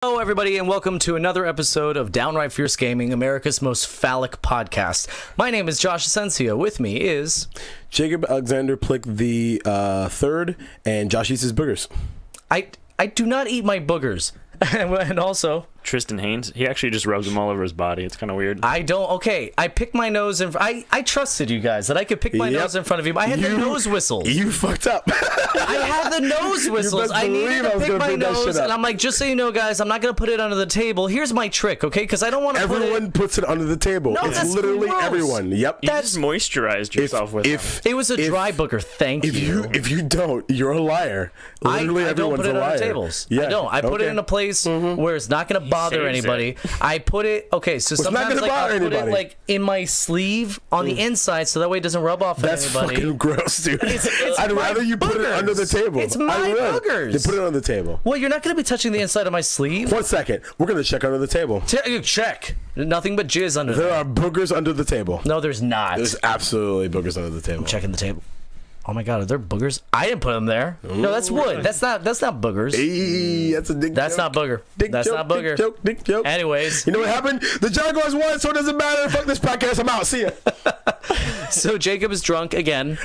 Hello, everybody, and welcome to another episode of Downright Fierce Gaming, America's most phallic podcast. My name is Josh Asensio. With me is Jacob Alexander Plick the third, and Josh eats his boogers. I do not eat my boogers, and also Tristan Haynes, he actually just rubs them all over his body. It's kind of weird. I don't. Okay, I picked my nose and I trusted you guys that I could pick my nose in front of you. But I had the nose whistles. You fucked up. I had the nose whistles. I needed to pick my nose, and I'm like, just so you know, guys, I'm not gonna put it under the table. Here's my trick, okay? Because I don't want to. Everyone puts it under the table. No, it's that's literally gross. Everyone. Yep. You just moisturized yourself with them. It was a dry booger. Thank you. If you don't, you're a liar. Literally, I don't everyone's put it a liar. on the tables. Yeah. I don't. I put it in a place where it's not going to bother saves anybody. I put it. Okay, so not sometimes gonna like bother I put anybody. it like in my sleeve on the inside, so that way it doesn't rub off on That's anybody. fucking gross, dude. It's I'd my rather you put it boogers. under the table. It's my boogers. Then put it on the table. Well, you're not going to be touching the inside of my sleeve. 1 second. We're gonna check under the table. Check. Nothing but jizz under There there. are boogers under the table. No, there's not. There's absolutely boogers under the table. Checking the table. Oh my God, are there boogers? I didn't put them there. No, that's wood. That's not boogers. Hey, that's a dick That's joke. not booger. Dick That's joke, not booger. Dick joke. Anyways. You know what happened? The Jaguars won, so it doesn't matter. Fuck this podcast. I'm out. See ya. So Jacob is drunk again.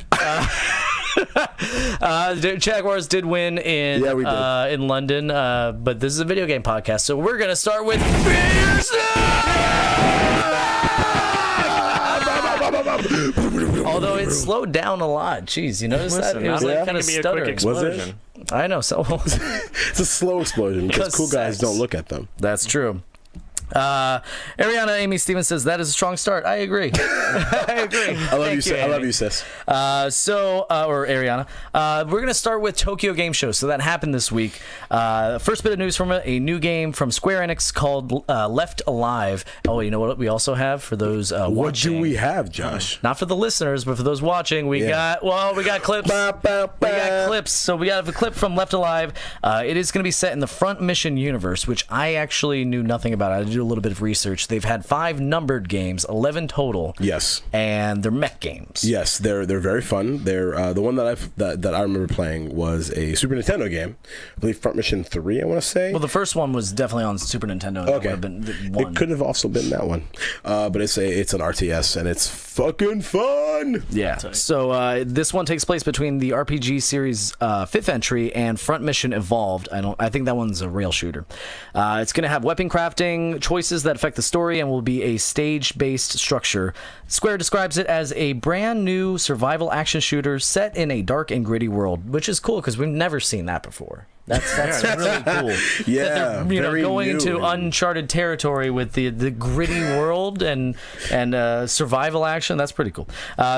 The Jaguars did win in Yeah, we did. In London, but this is a video game podcast, so we're gonna start with although it slowed down a lot. Jeez, you notice that? It was like kind of be a quick stuttering. explosion. I know. So It's a slow explosion because cool guys don't look at them. that's true. Ariana Amy Stevens says that is a strong start. I agree. I agree. I love you, sis. I love you, sis. Or Ariana, we're gonna start with Tokyo Game Show. So that happened this week. First bit of news from a new game from Square Enix called Left Alive. Oh, you know what we also have for those watching? What do we have, Josh? Not for the listeners, but for those watching, we got clips. We got clips. So we got a clip from Left Alive. It is going to be set in the Front Mission universe, which I actually knew nothing about. I did a little bit of research. They've had 5 numbered games, 11 total. Yes. And they're mech games. Yes, they're very fun. They're the one that I remember playing was a Super Nintendo game. I believe Front Mission 3, I want to say. Well, the first one was definitely on Super Nintendo. Okay. That would have been one. It could have also been that one. But it's an RTS and it's fucking fun. Yeah. So this one takes place between the RPG series 5th entry and Front Mission Evolved. I think that one's a rail shooter. It's going to have weapon crafting, choices that affect the story, and will be a stage-based structure. Square describes it as a brand new survival action shooter set in a dark and gritty world, which is cool because we've never seen that before. That's really cool. Yeah, that they're, very going new. into uncharted territory with the gritty world and survival action. That's pretty cool.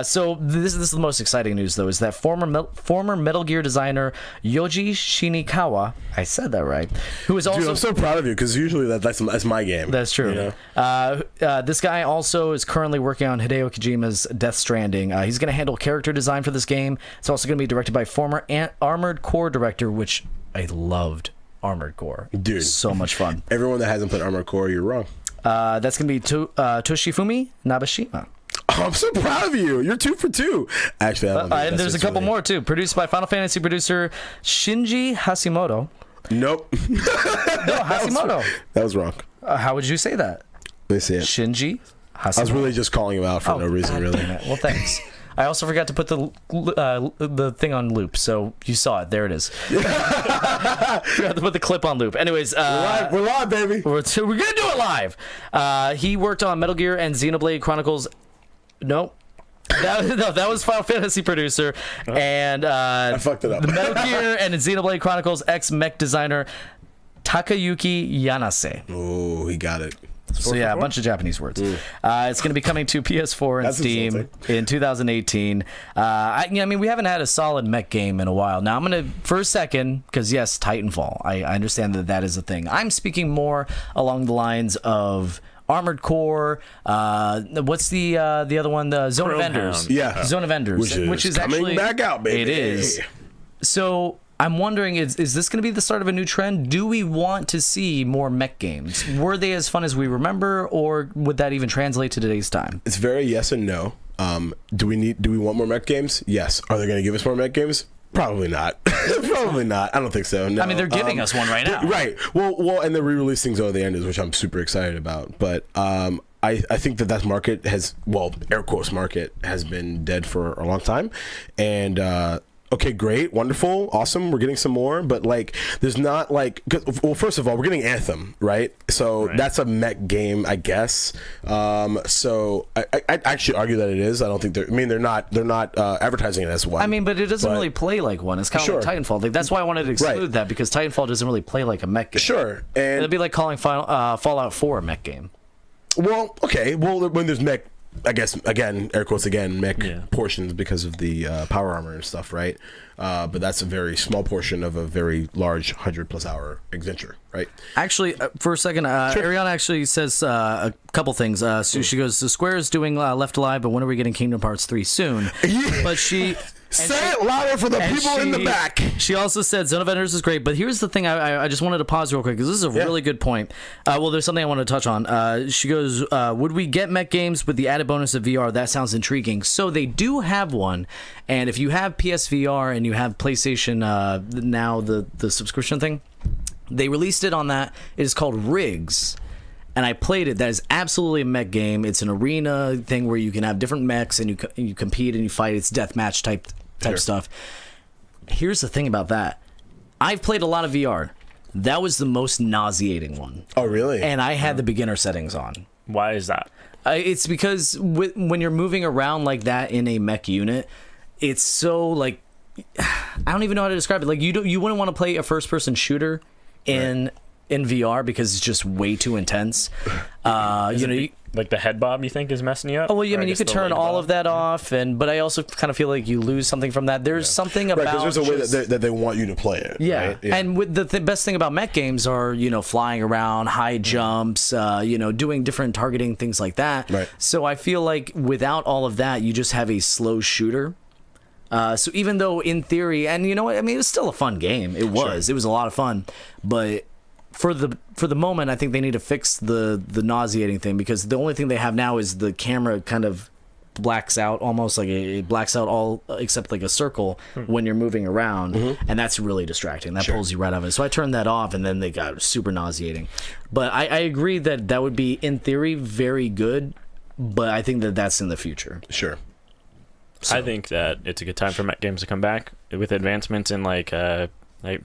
So this is the most exciting news, though, is that former Metal Gear designer Yoji Shinikawa, I said that right, who is also... Dude, I'm so proud of you because usually that's my game. That's true. You know? This guy also is currently working on Hideo Kojima's Death Stranding. He's going to handle character design for this game. It's also going to be directed by former Armored Core director, which I loved. Armored Core. Dude. So much fun. Everyone that hasn't played Armored Core, you're wrong. That's going to be Toshifumi Nabashima. Oh, I'm so proud of you. You're 2 for 2. Actually, I don't think And there's a couple more, too. Produced by Final Fantasy producer Shinji Hashimoto. Nope. No, Hashimoto. That was wrong. How would you say that? Let me see it. Shinji Hashimoto. I was really just calling him out for no reason, really. Damn it. Well, thanks. I also forgot to put the thing on loop, so you saw it. There it is. Forgot to put the clip on loop. Anyways, We're live, baby. we're gonna do it live. He worked on Metal Gear and Xenoblade Chronicles. Nope. That was Final Fantasy producer and I fucked it up. the Metal Gear and Xenoblade Chronicles ex-mech designer Takayuki Yanase. Oh, he got it. So yeah, a bunch of Japanese words. It's going to be coming to PS4 and That's Steam insulting. in 2018. I mean, we haven't had a solid mech game in a while. Now I'm going to, for a second, because yes, Titanfall. I understand that is a thing. I'm speaking more along the lines of Armored Core. What's the other one? The Zone of Enders. Yeah. Zone of Enders, which is coming actually back out, baby. It is. So I'm wondering, is this going to be the start of a new trend? Do we want to see more mech games? Were they as fun as we remember, or would that even translate to today's time? It's very yes and no. Do we want more mech games? Yes. Are they going to give us more mech games? Probably not. Probably not. I don't think so. No. I mean, they're giving us one right now. Right. Well, and they're re-releasing Zone of the Enders, which I'm super excited about. But I think that market has, well, air quotes market has been dead for a long time, and okay, great, wonderful, awesome. We're getting some more, but like, there's not like, well, first of all, we're getting Anthem, right? So that's a mech game, I guess. So I actually argue that it is. I don't think they're not advertising it as one. I mean, but it doesn't really play like one. It's kind of like Titanfall. Like, that's why I wanted to exclude that, because Titanfall doesn't really play like a mech game. Sure, and it'd be like calling Fallout 4 a mech game. Well, okay. Well, when there's mech, I guess, again, air quotes again, mech portions because of the power armor and stuff, right? But that's a very small portion of a very large 100+ hour adventure, right? Actually, for a second, Ariana actually says a couple things. So she goes, the Square is doing Left Alive, but when are we getting Kingdom Hearts 3 soon? But she... Say it louder for the people in the back. She also said Zone of Enders is great, but here's the thing. I just wanted to pause real quick because this is a really good point. Well, there's something I wanted to touch on. She goes, would we get mech games with the added bonus of VR? That sounds intriguing. So they do have one, and if you have PSVR and you have PlayStation now, the subscription thing, they released it on that. It is called Rigs. And I played it. That is absolutely a mech game. It's an arena thing where you can have different mechs and you compete and you fight. It's deathmatch type stuff. Here's the thing about that. I've played a lot of VR. That was the most nauseating one. Oh, really? And I had the beginner settings on. Why is that? It's because when you're moving around like that in a mech unit, it's so like, I don't even know how to describe it. Like, you wouldn't want to play a first-person shooter in VR because it's just way too intense. Like the head bob, you think, is messing you up? Oh, well, I mean, you could turn all of that off, but I also kind of feel like you lose something from that. There's something about because there's a way that they want you to play it. Yeah, right? And with the best thing about mech games are flying around, high jumps, doing different targeting, things like that. Right. So I feel like without all of that, you just have a slow shooter. So even though in theory, and you know what, I mean, it was still a fun game. It was a lot of fun, but for the moment, I think they need to fix the nauseating thing, because the only thing they have now is the camera kind of blacks out, almost like it blacks out all except like a circle when you're moving around, and that's really distracting. That pulls you right out of it. So I turned that off, and then they got super nauseating. But I agree that would be, in theory, very good, but I think that's in the future. Sure. So. I think that it's a good time for mech games to come back with advancements in like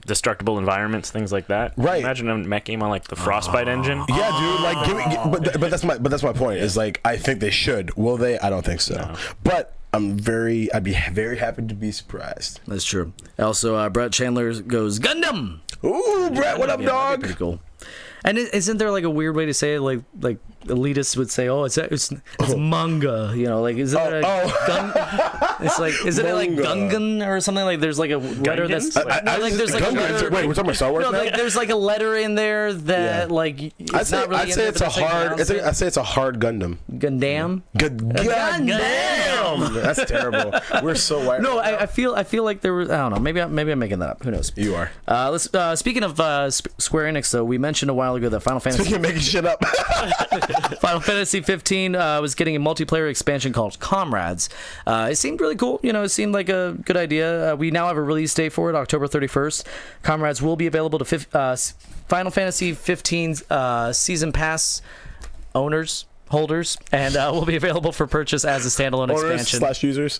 destructible environments, things like that. Right. Imagine a mech game on like the Frostbite engine. Yeah, dude. Like, but that's my point. Is like, I think they should. Will they? I don't think so. No. But I'd be very happy to be surprised. That's true. Also, Brett Chandler goes Gundam. Ooh, Brett, what up, dog? Pretty cool. And isn't there like a weird way to say it? Like elitists would say, "Oh, it's manga," like is it It's like, isn't it like Gungan or something? Like there's like a letter that's there's like a letter. Wait, we're talking about Star Wars now? Like there's like a letter in there that like it's not really. I'd say it's a hard. I'd say it's a hard Gundam. Gundam. Gundam. That's terrible. We're so white. No, I feel like there was. I don't know. Maybe I'm making that up. Who knows? You are. Let's. Speaking of Square Enix, though, we mentioned a while ago that Final Fantasy. Speaking of making shit up. Final Fantasy 15 was getting a multiplayer expansion called Comrades. It seemed really cool. It seemed like a good idea. We now have a release date for it, October 31st. Comrades will be available to Final Fantasy 15's Season Pass holders, and will be available for purchase as a standalone expansion. /users.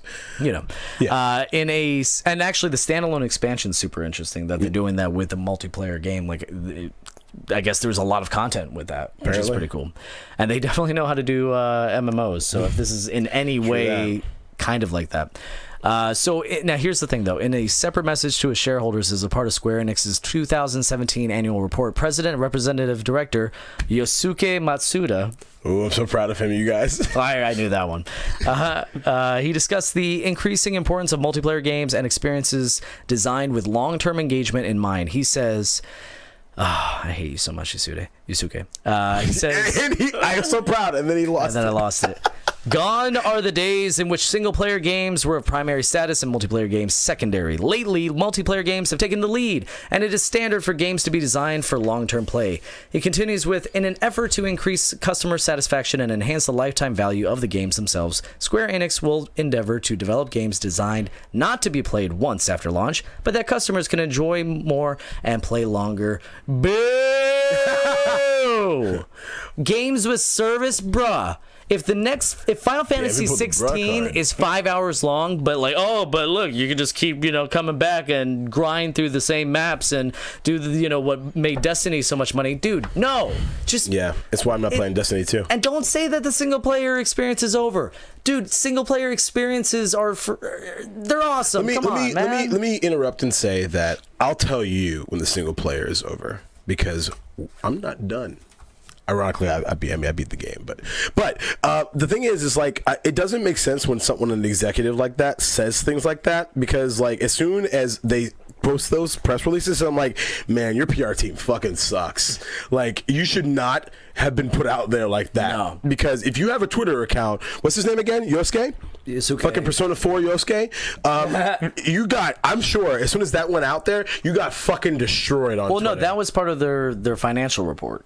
And actually the standalone expansion is super interesting that they're doing that with a multiplayer game. Like, I guess there's a lot of content with that, which is pretty cool. And they definitely know how to do MMOs. So if this is in any way kind of like that. Now here's the thing, though. In a separate message to his shareholders as a part of Square Enix's 2017 annual report, President and Representative Director Yosuke Matsuda. Oh, I'm so proud of him, you guys. I knew that one. He discussed the increasing importance of multiplayer games and experiences designed with long-term engagement in mind. He says... I hate you so much, Yusuke. He says... I am so proud, and then he lost it. And then I lost it. Gone are the days in which single-player games were of primary status and multiplayer games secondary. Lately, multiplayer games have taken the lead, and it is standard for games to be designed for long-term play. He continues with, in an effort to increase customer satisfaction and enhance the lifetime value of the games themselves, Square Enix will endeavor to develop games designed not to be played once after launch, but that customers can enjoy more and play longer. Boo! Games with service, bruh. If Final Fantasy 16 is 5 hours long, but look, you can just keep, coming back and grind through the same maps and do what made Destiny so much money, dude. No, it's why I'm not playing Destiny 2. And don't say that the single player experience is over, dude. Single player experiences they're awesome. Let me interrupt and say that I'll tell you when the single player is over because I'm not done. Ironically, I beat the game, but the thing is like it doesn't make sense when an executive like that says things like that because like as soon as they post those press releases, I'm like, man, your PR team fucking sucks. Like you should not have been put out there like that. No. Because if you have a Twitter account, what's his name again? Yosuke? It's okay. Fucking Persona 4 Yosuke. You got, I'm sure, as soon as that went out there, you got fucking destroyed on Twitter. Well, no, that was part of their financial report.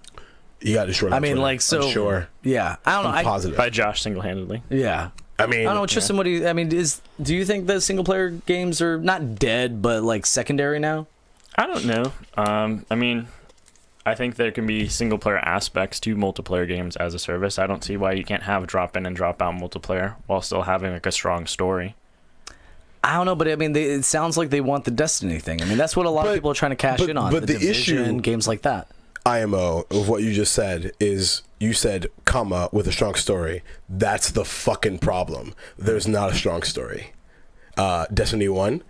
You got destroyed on Twitter. I'm sure. Yeah. I don't know. I'm positive. By Josh single-handedly. Yeah. I mean, I don't know, Tristan. Do you think that single player games are not dead, but like secondary now? I don't know. I think there can be single player aspects to multiplayer games as a service. I don't see why you can't have drop in and drop out multiplayer while still having like a strong story. I don't know, but it sounds like they want the Destiny thing. that's what a lot of people are trying to cash in on. But the Division, issue, games like that. IMO of what you just said is you said comma with a strong story. That's the fucking problem. There's not a strong story. Destiny 1,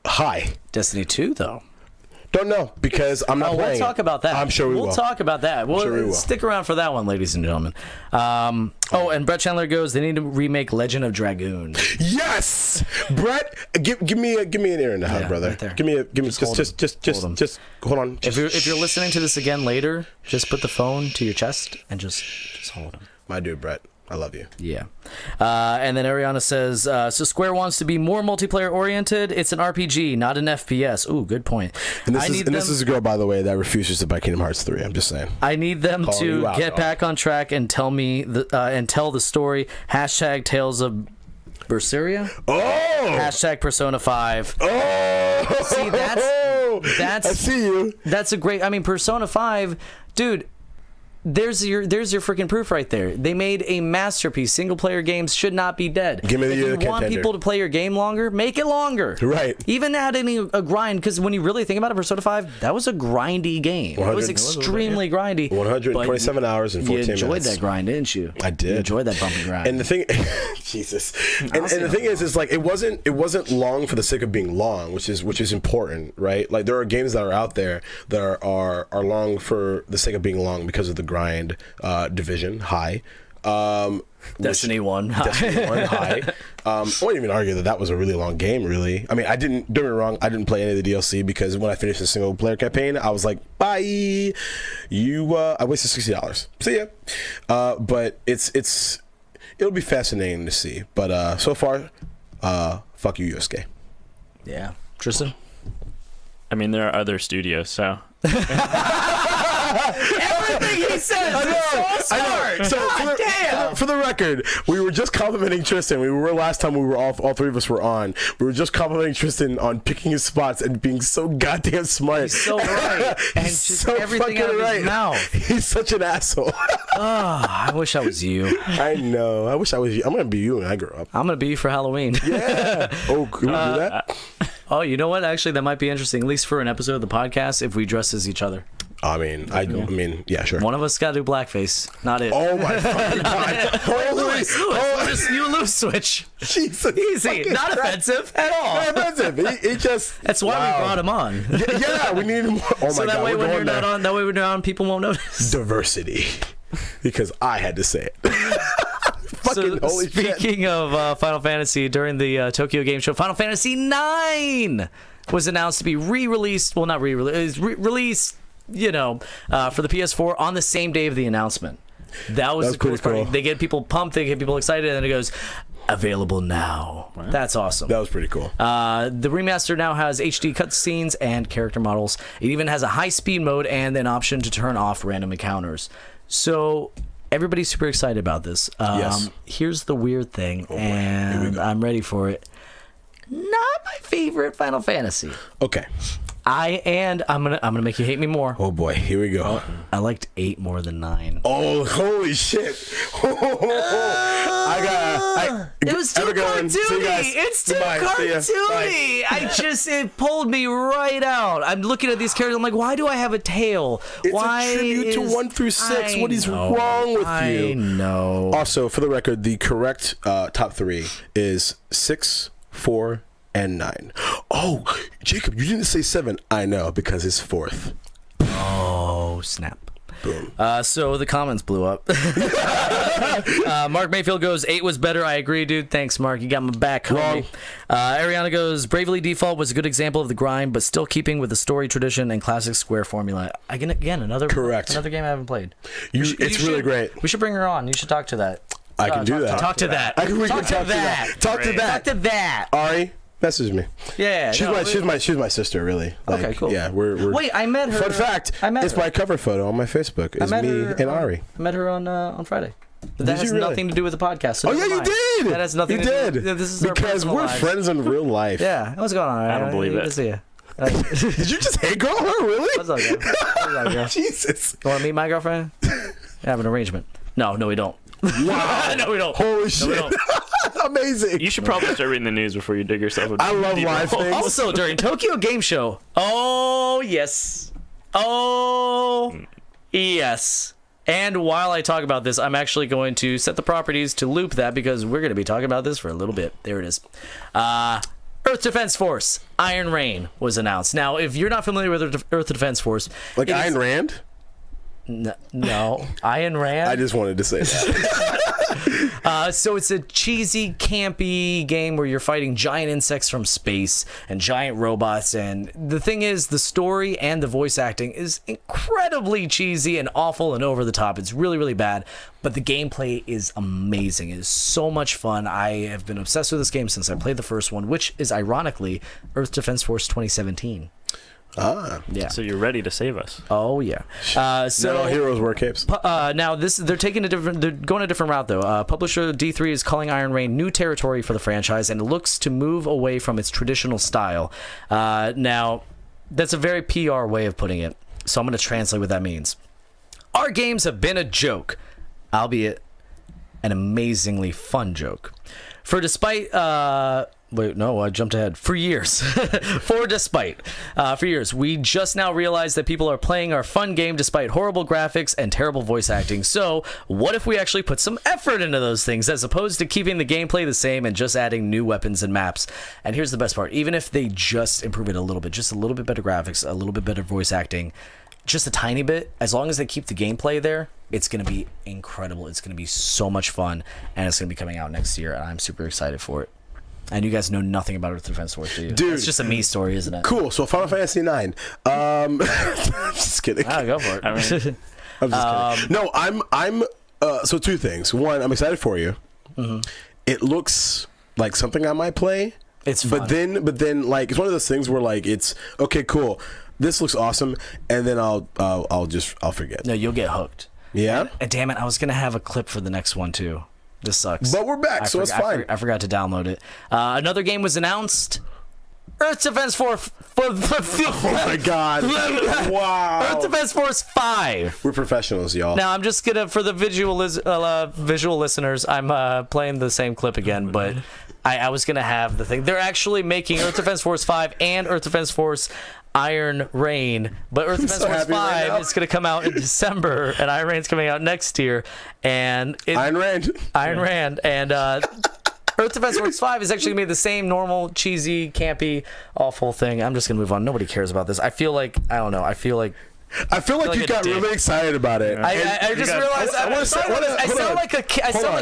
hi. Destiny 2 though. Don't know because I'm not playing. We'll talk about that. I'm sure we will. We'll talk about that. We'll stick around for that one, ladies and gentlemen. And Brett Chandler goes, they need to remake Legend of Dragoon. Yes, Brett, give me an ear in the hug, brother. Right there. Give me just hold on. If you're listening to this again later, just put the phone to your chest and just hold him. My dude, Brett. I love you. Yeah. And then Ariana says, so Square wants to be more multiplayer oriented. It's an RPG, not an FPS. Ooh, good point. And this is a girl, by the way, that refuses to buy Kingdom Hearts 3. I'm just saying. I need them to get back on track and tell the story. Hashtag Tales of Berseria. Oh! Hashtag Persona 5. Oh! See, that's I see you. That's a great, Persona 5, dude. There's your freaking proof right there. They made a masterpiece. Single player games should not be dead. Give me the If you want people to play your game longer, make it longer. Right. Even add a grind, because when you really think about it, Persona 5, that was a grindy game. It was extremely grindy. 127 hours and 14 minutes. You enjoyed that grind, didn't you? I did. You enjoyed that bumpy grind. And the thing, Jesus. And the thing is like it wasn't long for the sake of being long, which is important, right? Like there are games that are out there that are long for the sake of being long because of the grind. Division high. Destiny 1 high. Destiny 1 high. I wouldn't even argue that was a really long game, really. Don't get me wrong, I didn't play any of the DLC because when I finished the single player campaign, I was like, bye. I wasted $60. See ya. But it'll be fascinating to see. But so far, fuck you, Yosuke. Yeah. Tristan? There are other studios, so. Everything he says is so smart. So for the record, we were just complimenting Tristan. We were last time we were all three of us were on. We were just complimenting Tristan on picking his spots and being so goddamn smart. He's so right. And He's just so everything out of his mouth. He's such an asshole. I wish I was you. I know. I wish I was you. I'm gonna be you when I grow up. I'm gonna be you for Halloween. Yeah. Oh, can we do that? Oh, you know what? Actually, that might be interesting, at least for an episode of the podcast, if we dress as each other. Yeah, sure. One of us got to do blackface, not it. Oh my fucking god! Lewis, you lose switch. Jesus, easy, not offensive at all. Not offensive. It just. That's why we brought him on. Yeah, we need him. Oh my god! So that way, when you're not on, when you're on, people won't notice. Diversity, because I had to say it. Speaking of Final Fantasy, during the Tokyo Game Show, Final Fantasy 9 was announced to be re-released. Well, not re-released. Released, for the PS4 on the same day of the announcement. That was the pretty coolest part. cool. They get people pumped, they get people excited, and then it goes, available now. Wow. That's awesome. That was pretty cool. The remaster now has HD cutscenes and character models. It even has a high-speed mode and an option to turn off random encounters. So everybody's super excited about this. Yes. Here's the weird thing, Here we and go. I'm ready for it. Not my favorite Final Fantasy. Okay. I'm gonna make you hate me more. Oh boy, here we go. I liked 8 more than 9. Oh, holy shit! It was too Everyone, see you cartoony. guys. It's too Goodbye. See ya. cartoony. It pulled me right out. I'm looking at these characters. I'm like, why do I have a tail? It's Why a tribute to 1 through 6. What is wrong with you? I know. Also, for the record, the correct top 3 is 6, 4, and 9. Oh, Jacob, you didn't say 7. I know, because it's 4th. Oh, snap. Boom. So the comments blew up. Mark Mayfield goes, 8 was better. I agree, dude. Thanks, Mark. You got my back, homie. Ariana goes, Bravely Default was a good example of the grind, but still keeping with the story tradition and classic Square formula. Again, another game I haven't played. It's really great. We should bring her on. You should talk to that. I can do that. Talk to that. We can talk to that. Talk to that. Talk to that. Ari, message me. Yeah. She's my sister, really. Like, okay, cool. Yeah, we're. Wait, I met her. Fun fact: it's my cover photo on my Facebook. It's me and Ari. I met her on Friday. But that has you really? nothing to do with the podcast. So Oh yeah, never you mind. did. That has nothing. You to did. do with, this is our because personal we're lives. friends in real life. Yeah. What's going on? I don't believe Good it. to see you. Did you just hate girl her? Really? What's up, girl? What's up, girl? Jesus. You want to meet my girlfriend? I have an arrangement. No, we don't. Wow. No, we don't. Holy No, shit. we don't. Amazing. You should probably start reading the news before you dig yourself a I love deep live hole. things. Also, during Tokyo Game Show. Oh, yes. Oh, yes. And while I talk about this, I'm actually going to set the properties to loop that because we're going to be talking about this for a little bit. There it is. Earth Defense Force, Iron Rain was announced. Now, if you're not familiar with Earth Defense Force... Like Ayn Rand? No. Ayn Rand? I just wanted to say that. So it's a cheesy, campy game where you're fighting giant insects from space and giant robots. And the thing is, the story and the voice acting is incredibly cheesy and awful and over the top. It's really, really bad. But the gameplay is amazing. It is so much fun. I have been obsessed with this game since I played the first one, which is ironically Earth Defense Force 2017. Yeah. So you're ready to save us. Oh yeah. So Not all heroes wear capes. now they're going a different route though. Publisher D3 is calling Iron Rain new territory for the franchise and looks to move away from its traditional style. Now that's a very PR way of putting it. So I'm going to translate what that means. Our games have been a joke, albeit an amazingly fun joke. For despite wait, no, I jumped ahead. For years. For years. We just now realized that people are playing our fun game despite horrible graphics and terrible voice acting. So, what if we actually put some effort into those things as opposed to keeping the gameplay the same and just adding new weapons and maps? And here's the best part. Even if they just improve it a little bit, just a little bit better graphics, a little bit better voice acting, just a tiny bit, as long as they keep the gameplay there, it's going to be incredible. It's going to be so much fun, and it's going to be coming out next year, and I'm super excited for it. And you guys know nothing about Earth Defense Force, do you? Dude. It's just a me story, isn't it? Cool. So Final Fantasy 9. I'm just kidding. Go for it. I mean, I'm just kidding. No, I'm so two things. One, I'm excited for you. Mm-hmm. It looks like something I might play. It's fun. But then like it's one of those things where like it's okay, cool. This looks awesome, and then I'll forget. No, you'll get hooked. Yeah. And damn it, I was gonna have a clip for the next one too. This sucks. But we're back, so it's fine. I forgot to download it. Another game was announced. Earth Defense Force. Oh my god! Wow. Earth Defense Force 5. We're professionals, y'all. Now I'm just gonna, for the visual listeners, I'm playing the same clip again, but I was gonna have the thing. They're actually making Earth Defense Force 5 and Earth Defense Force Iron Rain, but Earth Defense Force 5 is going to come out in December, and Iron Rain's coming out next year. And Iron Rand, and Earth Defense Force 5 is actually going to be the same normal, cheesy, campy, awful thing. I'm just going to move on. Nobody cares about this. I feel like, I don't know, I feel like you got really excited about it. I just realized I sound like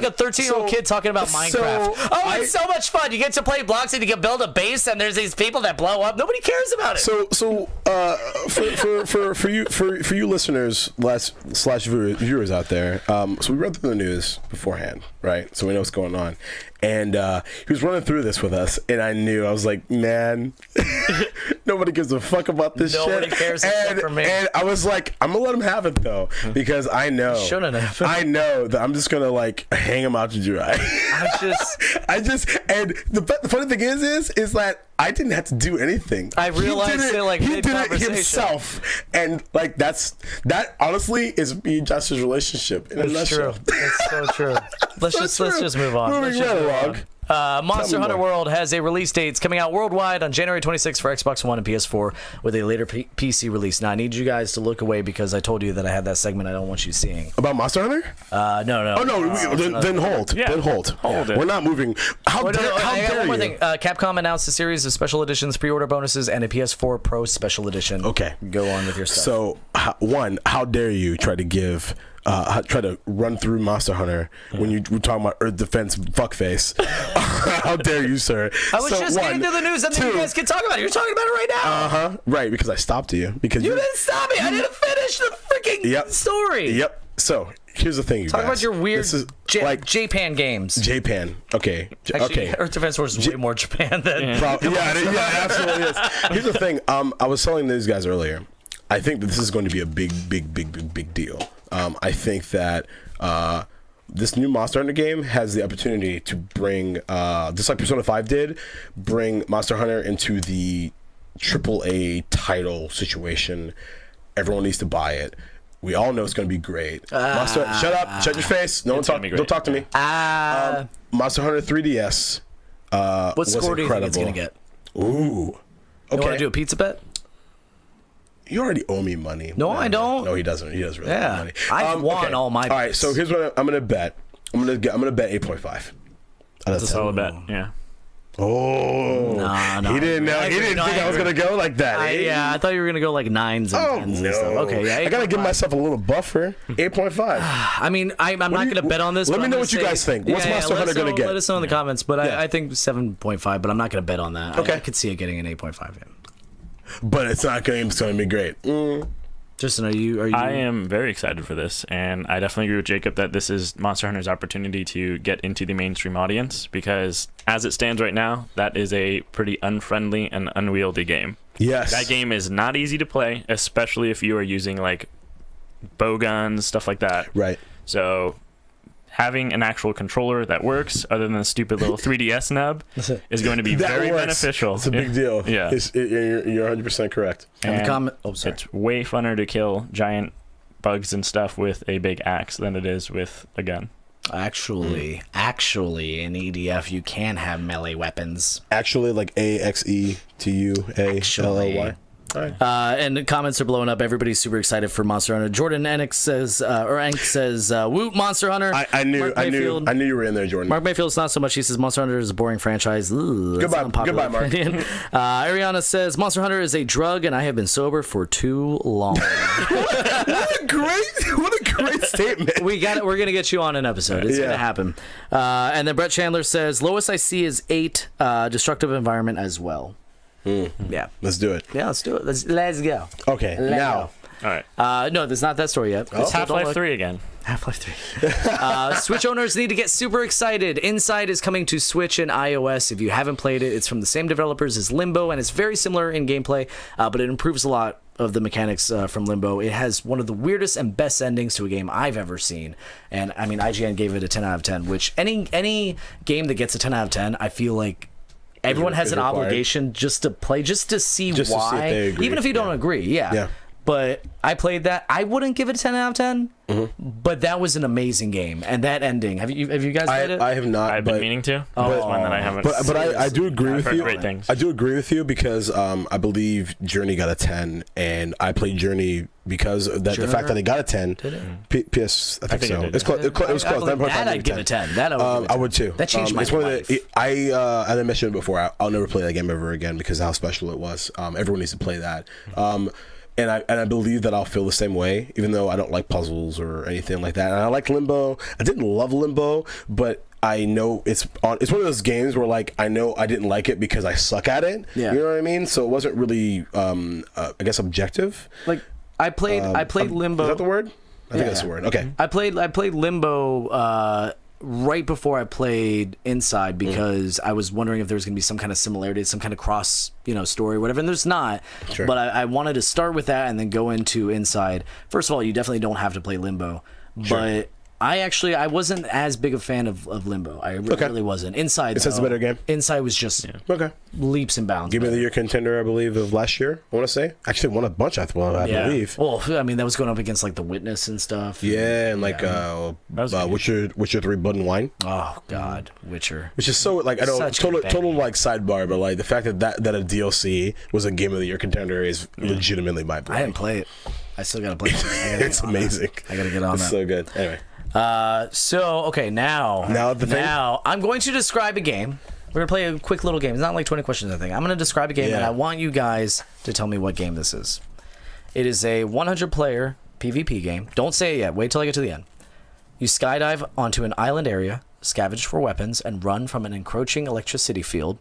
a 13-year-old kid talking about Minecraft. It's so much fun. You get to play blocks and you can build a base, and there's these people that blow up. Nobody cares about it. So for you listeners slash viewers out there, so we read through the news beforehand, right? So we know what's going on. And he was running through this with us, and I was like, man, nobody gives a fuck about this shit. Nobody cares except for me. And I was like, I'm gonna let him have it though, because I know that I'm just gonna like hang him out to dry. And the funny thing is that I didn't have to do anything. I realized he did it himself, and like that honestly is me and Josh's relationship in a nutshell. True. It's so true. Let's just move on. Moving right along. Monster Hunter World has a release date. It's coming out worldwide on January 26th for Xbox One and PS4 with a later PC release. Now, I need you guys to look away because I told you that I had that segment I don't want you seeing. About Monster Hunter? No. Oh, no. Then hold. Yeah. Then hold. Hold it. We're not moving. How dare one more you? thing. Capcom announced a series of special editions, pre-order bonuses, and a PS4 Pro special edition. Okay. Go on with your stuff. So, how dare you try to run through Monster Hunter when you were talking about Earth Defense fuckface? How dare you, sir? I was just getting to the news, and then you guys can talk about it. You're talking about it right now. Right, because I stopped you. Because you didn't stop me. I didn't finish the freaking story. Yep. So here's the thing, you Talk guys. about your weird Japan games. Japan. Okay. Actually, Earth Defense Force is way more Japan than. Yeah, it absolutely is. Here's the thing. I was telling these guys earlier. I think that this is going to be a big deal. I think that this new Monster Hunter game has the opportunity to bring, just like Persona 5 did, bring Monster Hunter into the AAA title situation. Everyone needs to buy it. We all know it's going to be great. Shut up. Shut your face. Don't talk to me. Monster Hunter 3DS what score do you think it's going to get? Ooh. Okay. You want to do a pizza bet? You already owe me money. No, I don't. No, he doesn't. He doesn't really owe me money. I've won all my bets. All right, so here's what I'm gonna bet. I'm gonna bet 8.5. That's a solid bet. Yeah. Oh, no. He didn't know. He didn't think I was gonna go like that. I thought you were gonna go like 9s and 10s and stuff. Okay, yeah. I gotta give myself a little buffer. 8.5. I mean, I'm not gonna bet on this. Let me know what you guys think. What's Monster Hunter gonna get? Let us know in the comments. But I think 7.5. But I'm not gonna bet on that. Okay. I could see it getting an 8.5. Yeah. But it's not going to be great. Tristan, are you? I am very excited for this, and I definitely agree with Jacob that this is Monster Hunter's opportunity to get into the mainstream audience, because as it stands right now, that is a pretty unfriendly and unwieldy game. Yes. That game is not easy to play, especially if you are using like bow guns, stuff like that. Right. So having an actual controller that works, other than the stupid little 3DS nub, is going to be very beneficial. It's a big deal. Yeah. You're 100% correct. And the comment. Oh, sorry. It's way funner to kill giant bugs and stuff with a big axe than it is with a gun. Actually, in EDF, you can have melee weapons. Actually, like AXETUALLY. All right. And the comments are blowing up. Everybody's super excited for Monster Hunter. Jordan Enix says, "Woot Monster Hunter." I knew you were in there, Jordan. Mark Mayfield's not so much. He says Monster Hunter is a boring franchise. Goodbye, Mark. Ariana says Monster Hunter is a drug, and I have been sober for too long. What a great statement. We're gonna get you on an episode. It's gonna happen. And then Brett Chandler says lowest I see is 8. Destructive environment as well. Yeah, let's do it. Yeah, let's do it. Let's go. Okay, now. All right. No, there's not that story yet. It's Half-Life 3 again. Half-Life 3. Switch owners need to get super excited. Inside is coming to Switch and iOS. If you haven't played it, it's from the same developers as Limbo, and it's very similar in gameplay, but it improves a lot of the mechanics from Limbo. It has one of the weirdest and best endings to a game I've ever seen. And I mean, IGN gave it a 10 out of 10, which any game that gets a 10 out of 10, I feel like everyone has an obligation just to play, just to see why, even if you don't agree. Yeah. But I played that. I wouldn't give it a 10 out of 10, but that was an amazing game. And that ending, have you guys played it? I have not. I've been meaning to. It's one that I haven't. But I do agree with you. Great things. I do agree with you because I believe Journey got a 10, and I played Journey because of the fact that it got a 10. Did it? PS, I think so. It was close. It was close. That I'd give a 10. I would too. That changed my life. As I mentioned before, I'll never play that game ever again because of how special it was. Everyone needs to play that. I believe that I'll feel the same way, even though I don't like puzzles or anything like that. And I like Limbo. I didn't love Limbo, but I know it's one of those games where like I know I didn't like it because I suck at it. Yeah. You know what I mean? So it wasn't really I guess objective. Like I played Limbo. Is that the word? I think that's the word. Okay. I played Limbo right before I played Inside because I was wondering if there was going to be some kind of similarity, some kind of cross, story, whatever. And there's not. Sure. But I wanted to start with that and then go into Inside. First of all, you definitely don't have to play Limbo, but I wasn't as big a fan of Limbo. I really wasn't. Inside, It's a better game. Inside was just Okay. leaps and bounds. Give me the year contender, I believe, of last year. I want to say actually won a bunch. I believe. Well, I mean, that was going up against like The Witness and stuff. Yeah, and like Witcher 3 Blood and Wine. Oh God, Witcher. Which is so like I know Such total like sidebar, but like the fact that a DLC was a game of the year contender is legitimately mind blowing. I didn't play it. I still gotta play it. It's amazing. I gotta get on It's that. so good. Anyway. Now I'm going to describe a game. We're gonna play a quick little game. It's not like 20 questions, I think. I'm gonna describe a game, and I want you guys to tell me what game this is. It is a 100-player PvP game. Don't say it yet. Wait till I get to the end. You skydive onto an island area, scavenge for weapons, and run from an encroaching electricity field.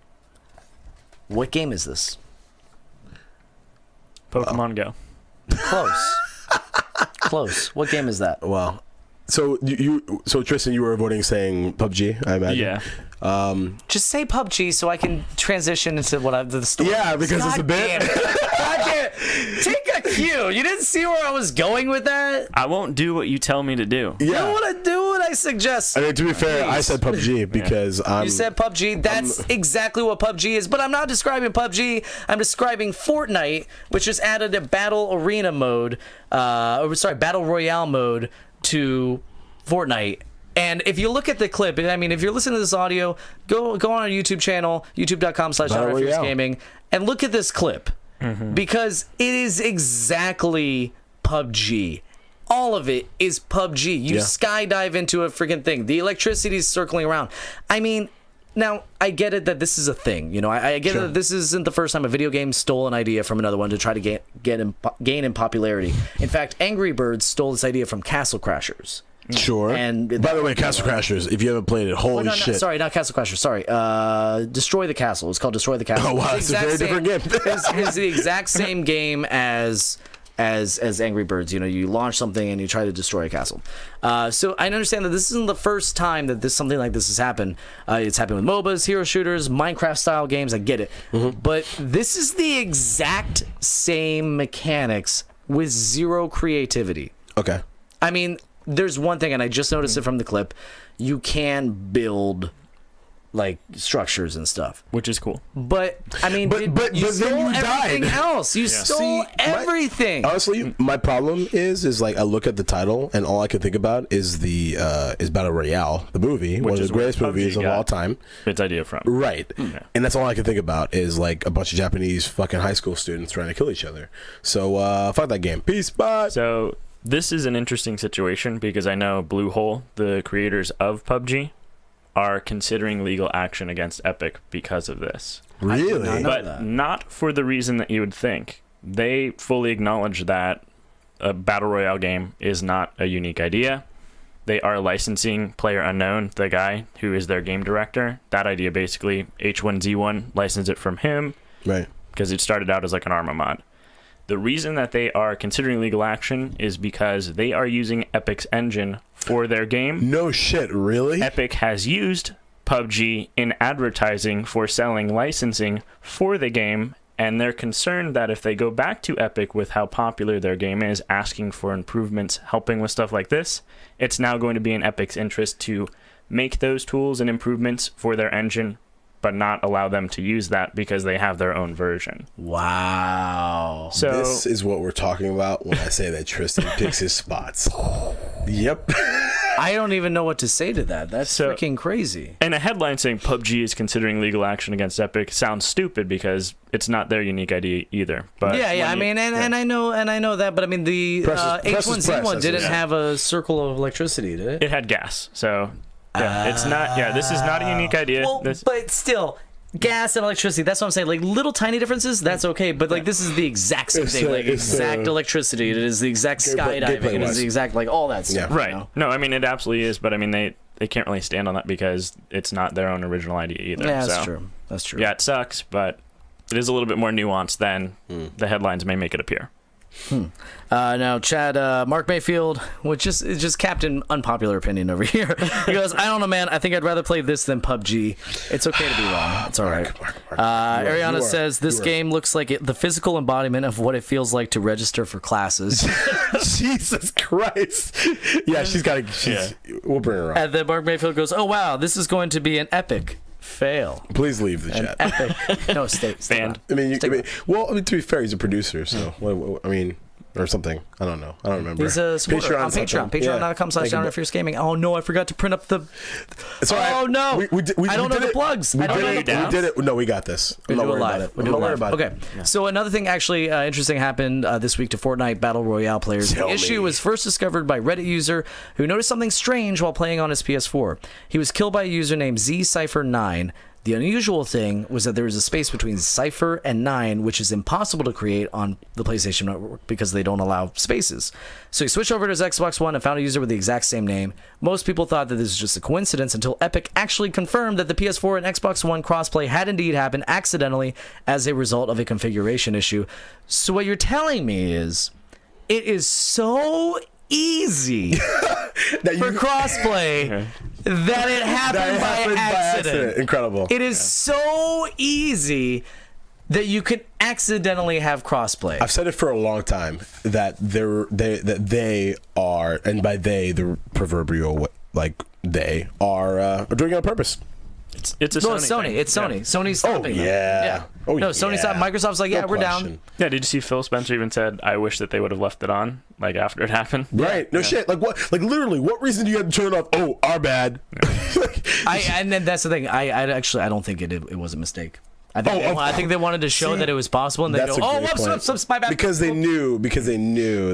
What game is this? Pokemon Go. Close. Close. What game is that? Well, so so Tristan, you were avoiding saying PUBG, I imagine. Yeah. Just say PUBG so I can transition into the story. Yeah, because it's a bit. Take a cue. You didn't see where I was going with that? I won't do what you tell me to do. You Yeah. want to do what I suggest. I mean, to be fair, I said PUBG because You said PUBG. That's exactly what PUBG is. But I'm not describing PUBG. I'm describing Fortnite, which just added a battle arena mode, battle royale mode to Fortnite. And if you look at the clip, I mean, if you're listening to this audio, go on our YouTube channel, youtube.com/gaming, and look at this clip. Because it is exactly PUBG. All of it is PUBG. You skydive into a freaking thing. The electricity is circling around. I mean, now, I get it that this is a thing. I get it that this isn't the first time a video game stole an idea from another one to try to gain in popularity. In fact, Angry Birds stole this idea from Castle Crashers. Sure. And by the way, Castle Crashers, if you haven't played it, holy shit. Sorry, not Castle Crashers. Sorry. Destroy the Castle. It's called Destroy the Castle. Oh, wow. It's a very different game. It's the exact same game as Angry Birds. You launch something and you try to destroy a castle. So I understand that this isn't the first time that something like this has happened. It's happened with MOBAs, hero shooters, Minecraft style games. I get it. But this is the exact same mechanics with zero creativity. Okay. I mean, there's one thing, and I just noticed it from the clip. You can build like structures and stuff, Which is cool. but I mean, But you then stole you everything died. else. You stole everything. Honestly, my problem is like I look at the title and all I can think about is is Battle Royale, the movie, one of is the where greatest PUBG movies of got all time. Its idea from. Right. And that's all I can think about is like a bunch of Japanese fucking high school students trying to kill each other. So fuck that game. Peace. Bye. So this is an interesting situation because I know Bluehole, the creators of PUBG, are considering legal action against Epic because of this. Really? I know But that. not for the reason that you would think. They fully acknowledge that a battle royale game is not a unique idea. They are licensing PlayerUnknown, the guy who is their game director. That idea basically, H1Z1 licensed it from him Right. because it started out as like an Arma mod. The reason that they are considering legal action is because they are using Epic's engine for their game. No shit, really? Epic has used PUBG in advertising for selling licensing for the game, and they're concerned that if they go back to Epic with how popular their game is, asking for improvements, helping with stuff like this, it's now going to be in Epic's interest to make those tools and improvements for their engine, but not allow them to use that because they have their own version. Wow. So This is what we're talking about when I say that Tristan picks his spots. Yep. I don't even know what to say to that. That's So- freaking crazy. and a headline saying PUBG is considering legal action against Epic sounds stupid because it's not their unique idea either. But Yeah. when I mean, and I know that, but I mean, the Press is H1Z1 press, didn't yeah. have a circle of electricity, did it? it had gas, so yeah, it's not. Yeah, this is not a unique idea. Well, This- but still, gas and electricity. That's what I'm saying. Like little tiny differences, that's okay. But like this is the exact same thing. Like exact electricity. It is the exact skydiving. It is the exact like all that stuff. Yeah. Right. You know? No, I mean it absolutely is, but I mean they can't really stand on that because it's not their own original idea either. Yeah, that's so, true. That's true. Yeah, it sucks, but it is a little bit more nuanced than the headlines may make it appear. Now, Chad, Mark Mayfield, which is just Captain Unpopular Opinion over here. He goes, I don't know, man. I think I'd rather play this than PUBG. It's okay to be wrong. It's all right. Ariana says, this game looks like the physical embodiment of what it feels like to register for classes. Jesus Christ. Yeah, we'll bring her up. And then Mark Mayfield goes, oh, wow, this is going to be an epic fail. Please leave the chat. Epic. No, stay. Banned. I mean, to be fair, he's a producer, so or something. I don't know. I don't remember. He's a supporter on Patreon. Patreon.com/downriffearsgaming. Oh no, I forgot to print up the. Oh no, I don't know the plugs. We did it. No, we got this. I'm not worried about it. I'm not worried about it. Okay. So another thing actually interesting happened this week to Fortnite Battle Royale players. The issue was first discovered by Reddit user who noticed something strange while playing on his PS4. He was killed by a user named ZCypher9. The unusual thing was that there was a space between Cypher and 9, which is impossible to create on the PlayStation Network because they don't allow spaces. So he switched over to his Xbox One and found a user with the exact same name. Most people thought that this was just a coincidence until Epic actually confirmed that the PS4 and Xbox One crossplay had indeed happened accidentally as a result of a configuration issue. So what you're telling me is, it is so easy for crossplay that it happened by accident. Incredible. It is so easy that you can accidentally have crossplay. I've said it for a long time that they are, and by they, the proverbial they are doing it on purpose. It's a Sony thing. It's Sony. Yeah. Sony's stopping them. Yeah. Oh, no, Sony stopped. Microsoft's like, yeah, we're down. Yeah, did you see Phil Spencer even said, I wish that they would have left it on, like, after it happened? Right. No shit. Like, what? Like, literally, what reason do you have to turn it off? Oh, our bad. And then that's the thing. I don't think it was a mistake. I think they wanted to show that it was possible, and they go, oh, whoops, my bad. Because they knew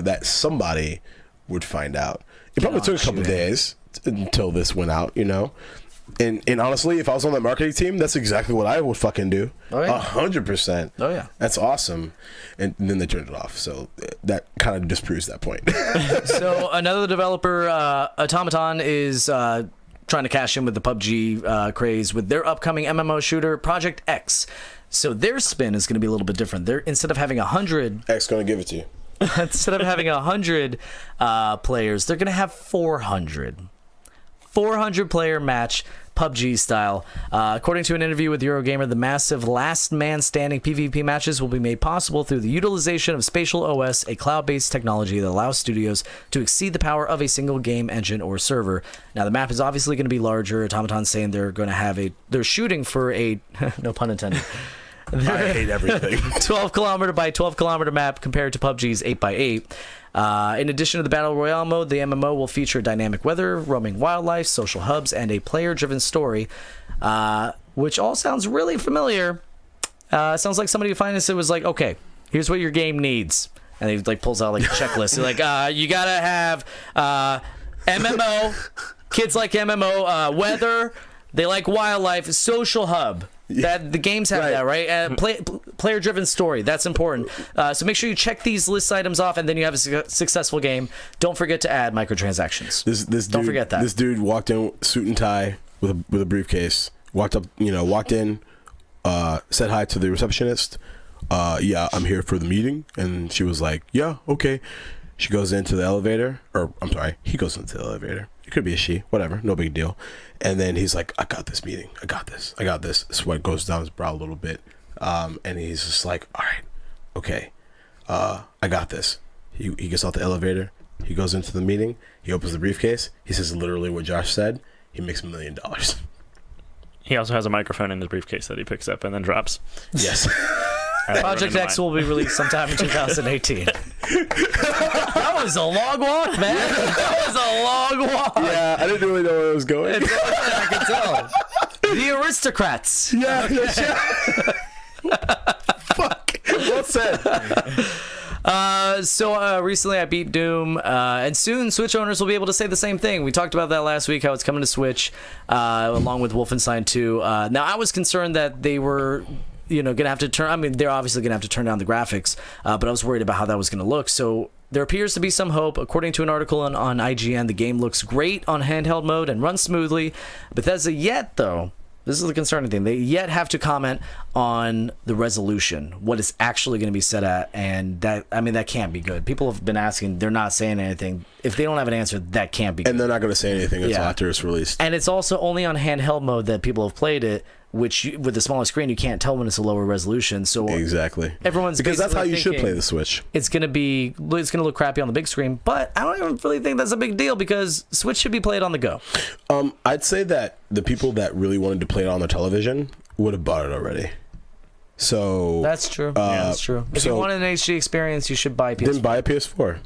that somebody would find out. It probably took a couple of days until this went out, you know? And honestly, if I was on that marketing team, that's exactly what I would fucking do. 100%. Oh yeah, that's awesome. And then they turned it off, so that kind of disproves that point. So another developer, Automaton, is trying to cash in with the PUBG craze with their upcoming MMO shooter Project X. So their spin is going to be a little bit different. They're instead of having 100, X going to give it to you. Instead of having 100 players, they're going to have 400 player match, PUBG style. According to an interview with Eurogamer, the massive last man standing PvP matches will be made possible through the utilization of Spatial OS, a cloud-based technology that allows studios to exceed the power of a single game engine or server. Now, the map is obviously going to be larger. Automaton's saying they're shooting for a no pun intended. I hate everything. 12 kilometer by 12 kilometer map compared to PUBG's 8x8. In addition to the Battle Royale mode, the MMO will feature dynamic weather, roaming wildlife, social hubs, and a player-driven story, which all sounds really familiar. Sounds like somebody who finds it was like, okay, here's what your game needs. And he pulls out a checklist. He's like, you gotta have MMO, kids like MMO, weather, they like wildlife, social hub. That the games have that, right? Player-driven story, that's important. So make sure you check these list items off, and then you have a successful game. Don't forget to add microtransactions. Don't forget that. This dude walked in suit and tie with a briefcase. Walked in, said hi to the receptionist. Yeah, I'm here for the meeting, and she was like, yeah, okay. She goes into the elevator, he goes into the elevator. It could be a she, whatever, no big deal. And then he's like, I got this meeting. I got this. Sweat goes down his brow a little bit. And he's just like, all right, okay, I got this. He gets out the elevator. He goes into the meeting. He opens the briefcase. He says literally what Josh said. He makes $1 million. He also has a microphone in his briefcase that he picks up and then drops. Yes. Project X will be released sometime in 2018. That was a long walk, man. That was a long walk. Yeah, I didn't really know where it was going. I can tell. The aristocrats. Yeah. Fuck. Well said. Recently I beat Doom, and soon Switch owners will be able to say the same thing. We talked about that last week, how it's coming to Switch, along with Wolfenstein 2. Now, I was concerned that they were, gonna have to turn. I mean, they're obviously gonna have to turn down the graphics, but I was worried about how that was gonna look. So there appears to be some hope. According to an article on IGN, the game looks great on handheld mode and runs smoothly. Bethesda though. This is the concerning thing. They yet have to comment on the resolution, what it's actually going to be set at, and that can't be good. People have been asking, they're not saying anything. If they don't have an answer, that can't be good. And they're not going to say anything until after it's released. And it's also only on handheld mode that people have played it, which with the smaller screen, you can't tell when it's a lower resolution. So exactly, everyone's because that's how you should play the Switch. It's gonna look crappy on the big screen, but I don't even really think that's a big deal because Switch should be played on the go. I'd say that the people that really wanted to play it on their television would have bought it already. So that's true. That's true. If you want an HD experience, you should buy a PS4. Then buy a PS4.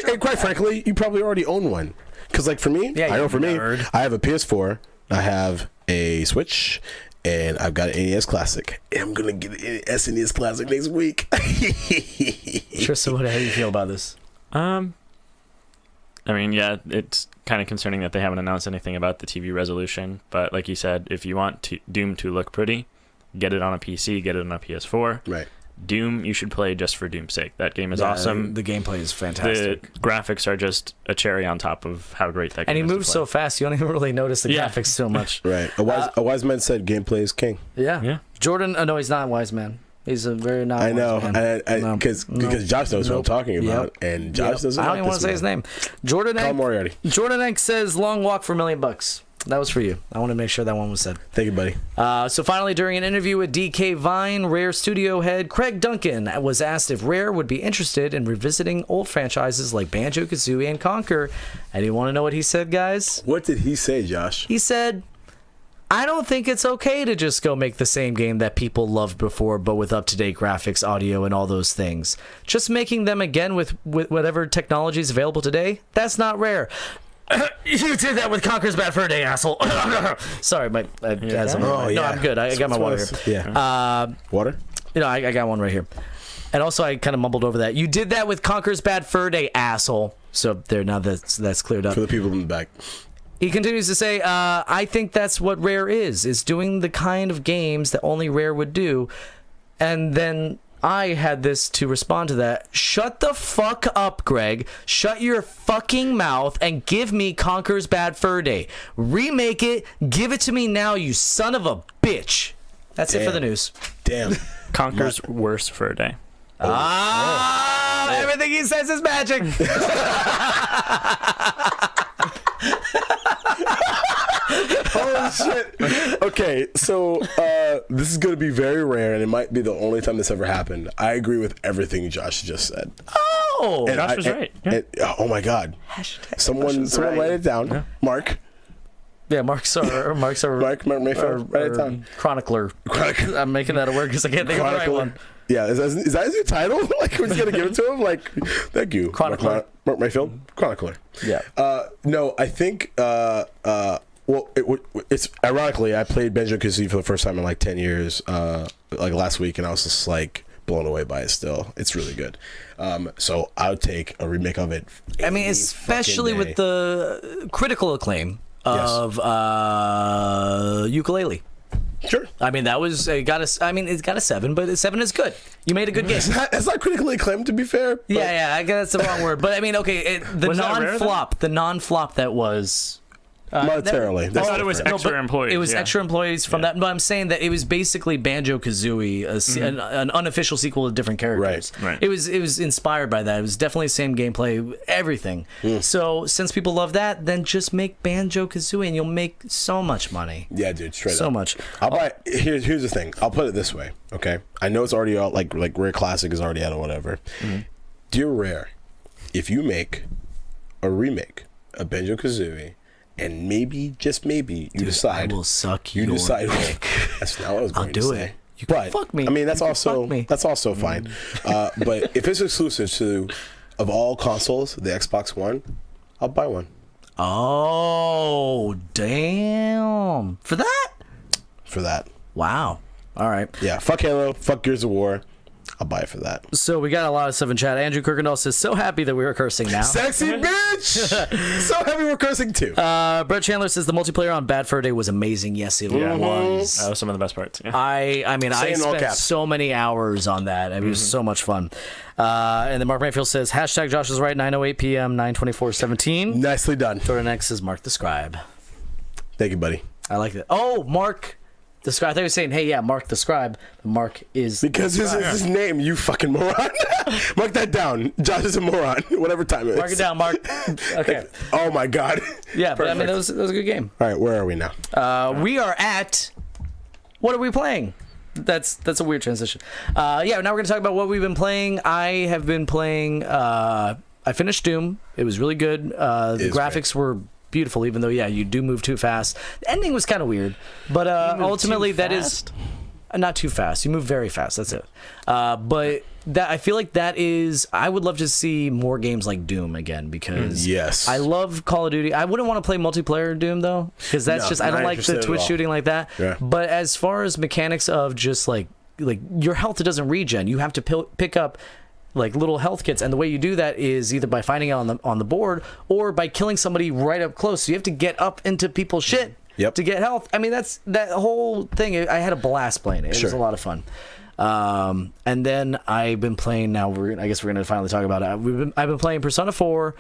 And quite frankly, you probably already own one. Because like for me, I have a PS4, I have a Switch, and I've got an NES Classic. And I'm gonna get an SNES Classic next week. Tristan, how do you feel about this? I mean, yeah, it's kind of concerning that they haven't announced anything about the TV resolution. But like you said, if you want Doom to look pretty, get it on a PC, get it on a PS4. Right. Doom, you should play just for Doom's sake. That game is awesome. The gameplay is fantastic. The graphics are just a cherry on top of how great that game is. And he moves so fast, you don't even really notice the graphics so much. Right. A wise man said gameplay is king. Yeah. Jordan, no, he's not a wise man. He's a very not. I know, because Josh knows what I'm talking about, and Josh doesn't. I don't even want to say his name. Jordan Egg says, "Long walk for $1 million." That was for you. I want to make sure that one was said. Thank you, buddy. So finally, during an interview with DK Vine, Rare studio head Craig Duncan was asked if Rare would be interested in revisiting old franchises like Banjo-Kazooie and Conker. And you want to know what he said, guys? What did he say, Josh? He said, I don't think it's okay to just go make the same game that people loved before, but with up-to-date graphics, audio, and all those things. Just making them again with whatever technology is available today, that's not Rare. You did that with Conker's Bad Fur Day, asshole. Sorry, no, I'm good. I got my water here. Yeah. Water? I got one right here. And also, I kind of mumbled over that. You did that with Conker's Bad Fur Day, asshole. So there, now that's cleared up. For the people in the back. He continues to say, I think that's what Rare is doing the kind of games that only Rare would do. And then I had this to respond to that. Shut the fuck up, Greg. Shut your fucking mouth and give me Conker's Bad Fur Day. Remake it. Give it to me now, you son of a bitch. That's it for the news. Damn. Conker's worst Fur Day. Everything he says is magic. Holy shit. Okay, so this is going to be very rare, and it might be the only time this ever happened. I agree with everything Josh just said. Oh, and Josh was right. Yeah. Oh my God. Someone write it down. Yeah. Mark. Yeah, Mark Mayfield, write it down. Chronicler. I'm making that a word because I can't think of the right one. Yeah, is that his new title? Like, we're just gonna give it to him? Like, thank you, Chronicler. Mark Mayfield, Chronicler. Yeah. No, I think. It's ironically, I played Banjo-Kazooie for the first time in like 10 years, like last week, and I was just like blown away by it. Still, it's really good. So I would take a remake of it. I mean, especially with the critical acclaim of Yooka-Laylee. Sure. I mean, it got a 7, but 7 is good. You made a good game. It's not critically acclaimed, to be fair. But... Yeah, I guess that's the wrong word. But I mean, okay, the non-flop that was. Monetarily. I thought it was extra employees. It was extra employees from that. But I'm saying that it was basically Banjo-Kazooie, an unofficial sequel with different characters. Right. It was inspired by that. It was definitely the same gameplay, everything. So since people love that, then just make Banjo-Kazooie and you'll make so much money. Yeah, dude, straight up. So much. I'll buy. Here's the thing. I'll put it this way. Okay, I know it's already out. Like Rare Classic is already out or whatever. Dear Rare, if you make a remake of Banjo-Kazooie. And maybe, just maybe, you decide. I will suck you your decide. dick. That's not what I was going to say. You can fuck me. I mean, that's also fine. But if it's exclusive to, of all consoles, the Xbox One, I'll buy one. Oh, damn! For that? For that. Wow. All right. Yeah. Fuck Halo. Fuck Gears of War. I'll buy it for that. So we got a lot of stuff in chat. Andrew Kirkendall says, so happy that we were cursing now. Sexy bitch! So happy we're cursing too. Brett Chandler says the multiplayer on Bad Fur Day was amazing. Yes, it was. That was some of the best parts. Yeah. I mean, I Say in all spent caps. so many hours on that. It was so much fun. And then Mark Mayfield says, hashtag Josh is right, 9:08 p.m., 9/24/17. Nicely done. Jordan X says, Mark the Scribe. Thank you, buddy. I like that. Oh, Mark the Scribe. I thought you were saying, hey, yeah, Mark the Scribe. Mark is Because his name, you fucking moron. Mark that down. Josh is a moron. Whatever time it is. Mark it down, Mark. Okay. Oh my god. Yeah, but I mean, Perfect. that was a good game. All right, where are we now? We are at. What are we playing? That's a weird transition. Now we're gonna talk about what we've been playing. I have been playing. I finished Doom. It was really good. The graphics were beautiful, even though you do move too fast. The ending was kind of weird, but ultimately that is not too fast. You move very fast. That's it. But that I feel like that is. I would love to see more games like Doom again because Yes. I love Call of Duty. I wouldn't want to play multiplayer Doom though because that's No, just I don't not like interested the at Twitch all. shooting like that. Yeah. But as far as mechanics of just like your health doesn't regen, you have to pick up like little health kits, and the way you do that is either by finding it on the board or by killing somebody right up close. So you have to get up into people's shit to get health. I mean, that's that whole thing. I had a blast playing it. It was a lot of fun. And then I've been playing. Now I guess we're gonna finally talk about it. I've been playing Persona 4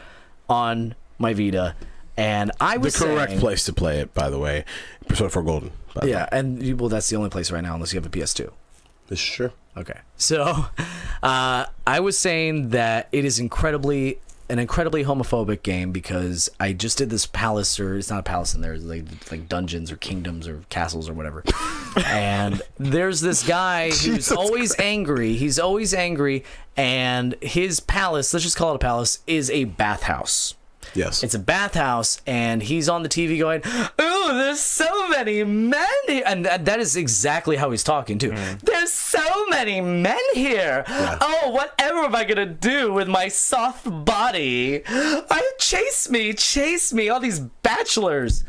on my Vita, and I was the correct place to play it, by the way. Persona 4 Golden. By the way. and that's the only place right now unless you have a PS2. This is true. Okay, so I was saying that it is an incredibly homophobic game because I just did this palace, or it's not a palace in there, it's like dungeons or kingdoms or castles or whatever. And there's this guy who's always angry. He's always angry, and his palace, let's just call it a palace, is a bathhouse. Yes. It's a bathhouse, and he's on the TV going, "Ooh, there's so many men here," and that is exactly how he's talking too. There's so many men here. Yeah. Oh, whatever am I gonna do with my soft body? Chase me! All these bachelors.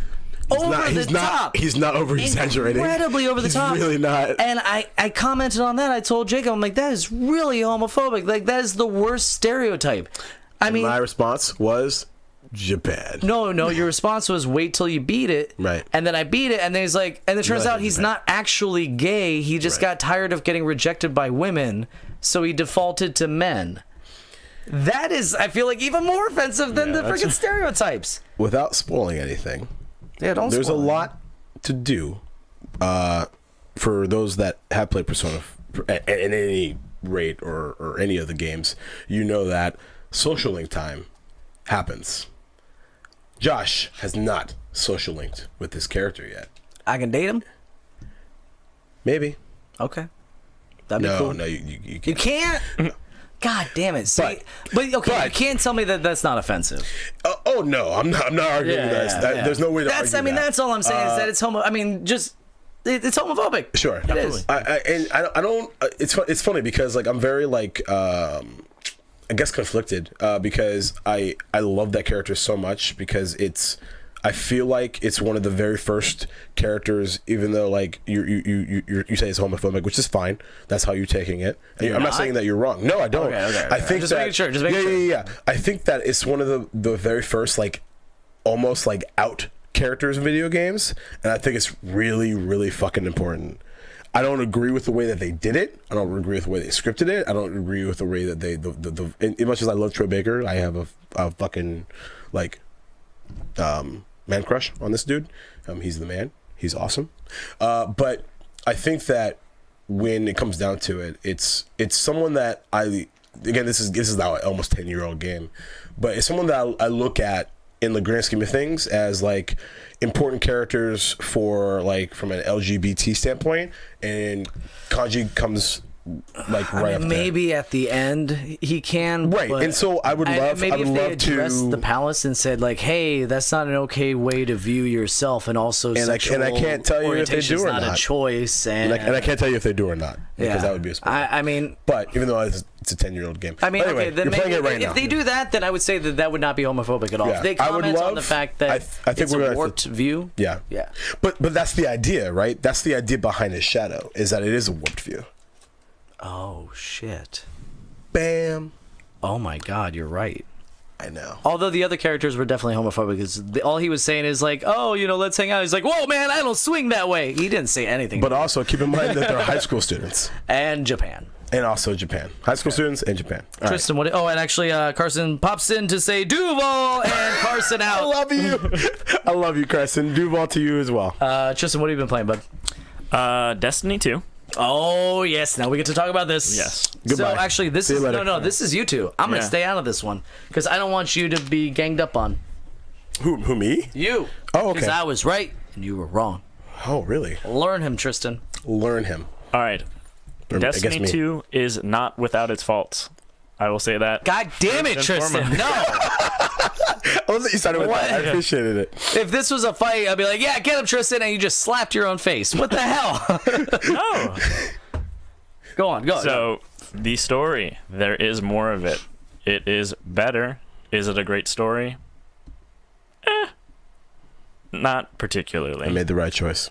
Top. He's not over exaggerating. Incredibly over the top. Really not. And I commented on that. I told Jacob, I'm like, that is really homophobic. Like, that is the worst stereotype. I mean, my response was Japan. No, your response was wait till you beat it. Right. And then I beat it, and then he's like, and it turns out he's not actually gay. He just got tired of getting rejected by women, so he defaulted to men. That is, I feel like, even more offensive than the freaking stereotypes. Without spoiling anything, There's a lot to do for those that have played Persona at any rate or any of the games. You know that social link time happens. Josh has not social linked with this character yet. I can date him? Maybe. Okay. That'd be cool. No, you can't. You can't? God damn it. See, but you can't tell me that that's not offensive. Oh no, I'm not arguing that. There's no way to argue that. That's all I'm saying is that it's it's homophobic. Sure. It is. I don't. It's funny because like I'm very like I guess conflicted because I love that character so much because I feel like it's one of the very first characters, even though like you say it's homophobic, which is fine. That's how you're taking it. I'm not saying that you're wrong. No, I don't. Okay. I think just that, making sure. Just making sure. Yeah. I think that it's one of the very first like almost like out characters in video games, and I think it's really, really fucking important. I don't agree with the way that they did it. I don't agree with the way they scripted it. I don't agree with the way that they as much as I love Troy Baker, I have a fucking like man crush on this dude. He's the man. He's awesome. But I think that when it comes down to it, it's someone that this is now an almost 10-year-old game, but it's someone that I look at in the grand scheme of things as like important characters for like from an LGBT standpoint, and Kanji comes like right up there. Maybe at the end he can, right? And so I would love maybe if they to addressed the palace and said like, hey, that's not an okay way to view yourself, and also sexual I can't tell you if they do or not a choice, and I can't tell you if they do or not because that would be a spoiler. I mean, but even though it's a 10-year-old game, I mean, anyway, okay, then you're playing it right if now. they do that, then I would say that would not be homophobic at all. Yeah. If they comment on the fact that I think it's we're a gonna warped view, yeah. But that's the idea, right? That's the idea behind his shadow, is that it is a warped view. Oh shit. Bam. Oh my god, you're right. I know. Although the other characters were definitely homophobic, because all he was saying is like, "Oh, let's hang out." He's like, "Whoa, man, I don't swing that way." He didn't say anything. But also keep in mind that they're high school students. And Japan. And also Japan. High school students in Japan. All Tristan, what? Oh, and actually, Carson pops in to say Duval and Carson out. I love you. I love you, Carson. Duval to you as well. Tristan, what have you been playing, bud? Destiny 2. Oh yes, now we get to talk about this. Yes. Goodbye. So actually, this See you is later. no. This is you two. I'm gonna Yeah. stay out of this one because I don't want you to be ganged up on. Who me? You. Oh, Because okay. I was right and you were wrong. Oh, really? Learn him, Tristan. Learn him. All right. Or I guess Destiny me. 2 is not without its faults. I will say that. God damn it, First and Tristan! foremost. No. I love that you started with that. I appreciated it. If this was a fight, I'd be like, "Yeah, get him, Tristan," and you just slapped your own face. What the hell? No. Go on. So, the story, there is more of it. It is better. Is it a great story? Not particularly. I made the right choice.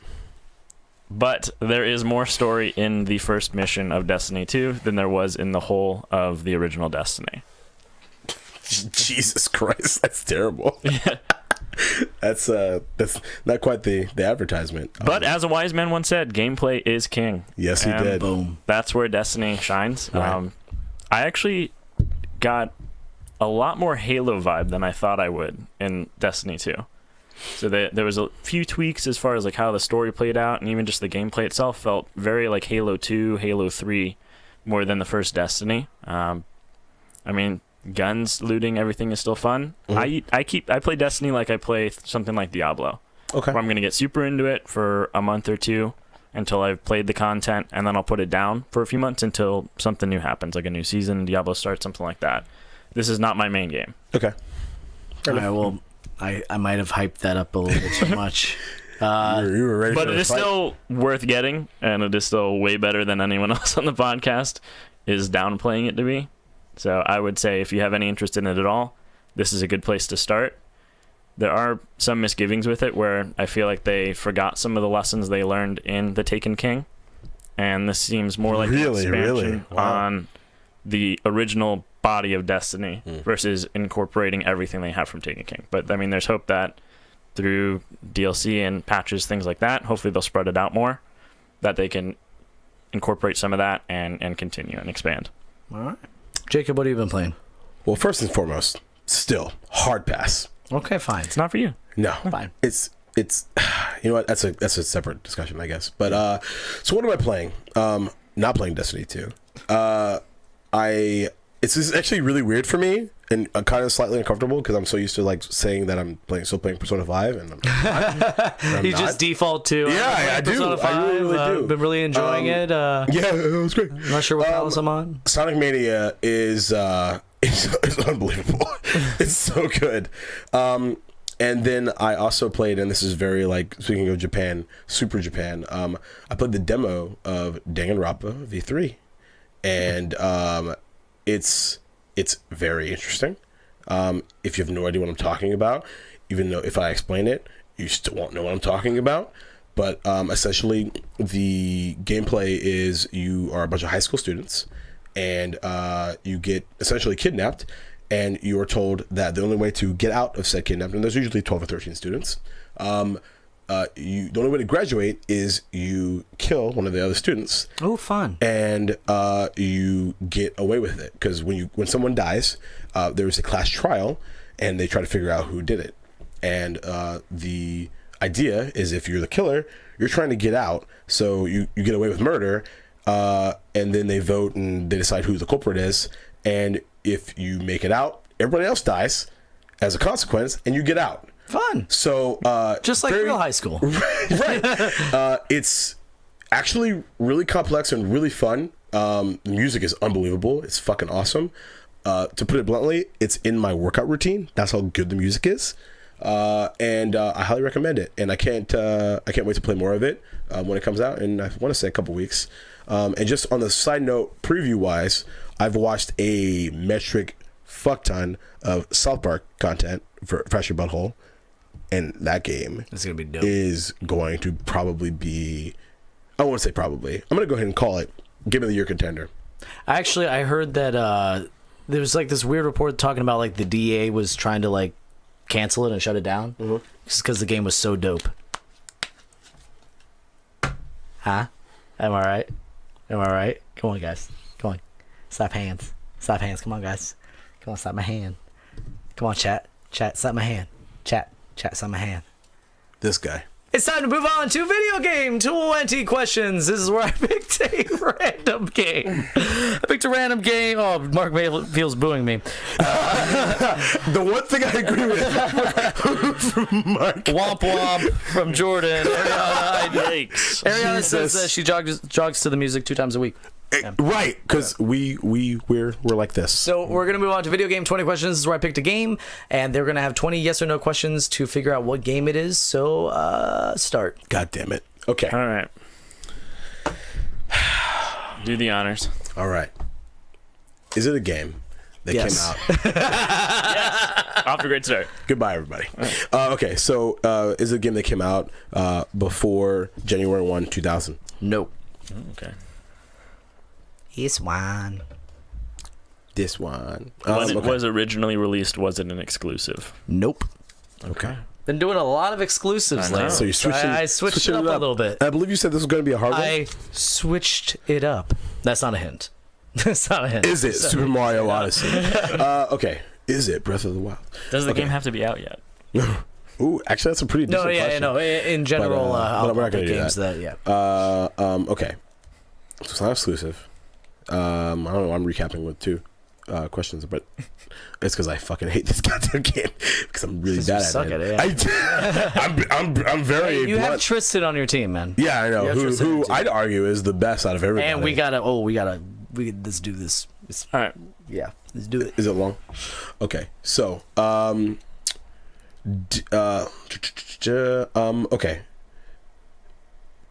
But there is more story in the first mission of Destiny 2 than there was in the whole of the original Destiny. Jesus Christ, that's terrible. That's not quite the advertisement. But as a wise man once said, gameplay is king. Yes, he And did. Boom. That's where Destiny shines. Right. I actually got a lot more Halo vibe than I thought I would in Destiny 2. So there was a few tweaks as far as like how the story played out, and even just the gameplay itself felt very like Halo 2, Halo 3, more than the first Destiny. I mean, guns, looting, everything is still fun. Mm-hmm. I play Destiny like I play something like Diablo. Okay. Where I'm gonna get super into it for a month or two until I've played the content, and then I'll put it down for a few months until something new happens, like a new season, Diablo starts, something like that. This is not my main game. Okay. All right, well, I might have hyped that up a little bit too much. You were ready But for it the is fight. still worth getting, and it is still way better than anyone else on the podcast is downplaying it to be. So I would say if you have any interest in it at all, this is a good place to start. There are some misgivings with it where I feel like they forgot some of the lessons they learned in The Taken King, and this seems more like Really? an expansion Wow. on the original body of Destiny versus incorporating everything they have from Taken King. But I mean, there's hope that through DLC and patches, things like that, hopefully they'll spread it out more, that they can incorporate some of that and continue and expand. All right. Jacob, what have you been playing? Well, first and foremost, still hard pass. Okay, fine. It's not for you. No, Fine. It's you know what? That's a separate discussion, I guess. But so what am I playing? Not playing Destiny 2. It's just actually really weird for me, and I'm kind of slightly uncomfortable because I'm so used to like saying that I'm still playing Persona 5, and I'm You not. just default to Yeah, I do. Persona 5. I really do. Been really enjoying it. Yeah, it was great. Not sure what palace I'm on. Sonic Mania is it's unbelievable. It's so good. And then I also played, and this is very like speaking of Japan, Super Japan. I played the demo of Danganronpa V3, and it's very interesting. If you have no idea what I'm talking about, even though if I explain it, you still won't know what I'm talking about. But essentially, the gameplay is you are a bunch of high school students, and you get essentially kidnapped, and you are told that the only way to get out of said kidnapping, and there's usually 12 or 13 students, the only way to graduate is you kill one of the other students. Oh, fun. And you get away with it, because when someone dies, there is a class trial, and they try to figure out who did it. And the idea is if you're the killer, you're trying to get out, so you get away with murder, and then they vote and they decide who the culprit is. And if you make it out, everybody else dies as a consequence, and you get out. Fun. So Just like real high school. Right. It's actually really complex and really fun. The music is unbelievable. It's fucking awesome. To put it bluntly, it's in my workout routine. That's how good the music is. And I highly recommend it. And I can't wait to play more of it when it comes out. And I want to say a couple weeks. And just on the side note, preview wise, I've watched a metric fuck ton of South Park content for Fresh Your Butthole. And that game It's going to be dope. is going to probably be, I won't say probably, I'm going to go ahead and call it Game of the Year contender. I heard that there was like this weird report talking about like the DEA was trying to like cancel it and shut it down just because the game was so dope. Huh? Am I right? Am I right? Come on, guys. Come on. Slap hands. Slap hands. Come on, guys. Come on, slap my hand. Come on, chat. Chat, slap my hand. Chat, slap my hand. This guy. It's time to move on to video game 20 questions. This is where I picked a random game. I picked a random game. Oh, Mark feels booing me. The one thing I agree with from Mark. Womp womp from Jordan. Ariana says Jesus. that she jogs to the music 2 times a week. Right, because we're like this. So we're going to move on to video game 20 questions. This is where I picked a game, and they're going to have 20 yes or no questions to figure out what game it is. So start. God damn it. Okay. All right. Do the honors. All right. Is it a game that Yes. came out? Off to a great start. Goodbye, everybody. Okay, so is it a game that came out before January 1, 2000? Nope. Okay. It's one. This one. When it Okay. was originally released, was it an exclusive? Nope. Okay. Been doing a lot of exclusives I know. lately. So you're switching. I switched it switching up a little bit. I believe you said this was going to be a hard one. I switched it up. That's not a hint. That's not a hint. Is it Super Mario Odyssey? Okay. Is it Breath of the Wild? Does the Okay. game have to be out yet? Ooh, actually, that's a pretty decent No, yeah, question. no. In general, But we're not pick gonna do games that. yeah. Okay. So it's not exclusive. I don't know. I'm recapping with 2 questions, but it's because I fucking hate this goddamn game because I'm really 'Cause you bad suck at at it. it, I'm very You have blunt. Tristan on your team, man. Yeah, I know. you have Tristan on Who your team. I'd argue is the best out of everybody. And let's do this. All right. Yeah, let's do it. Is it long? Okay, so okay.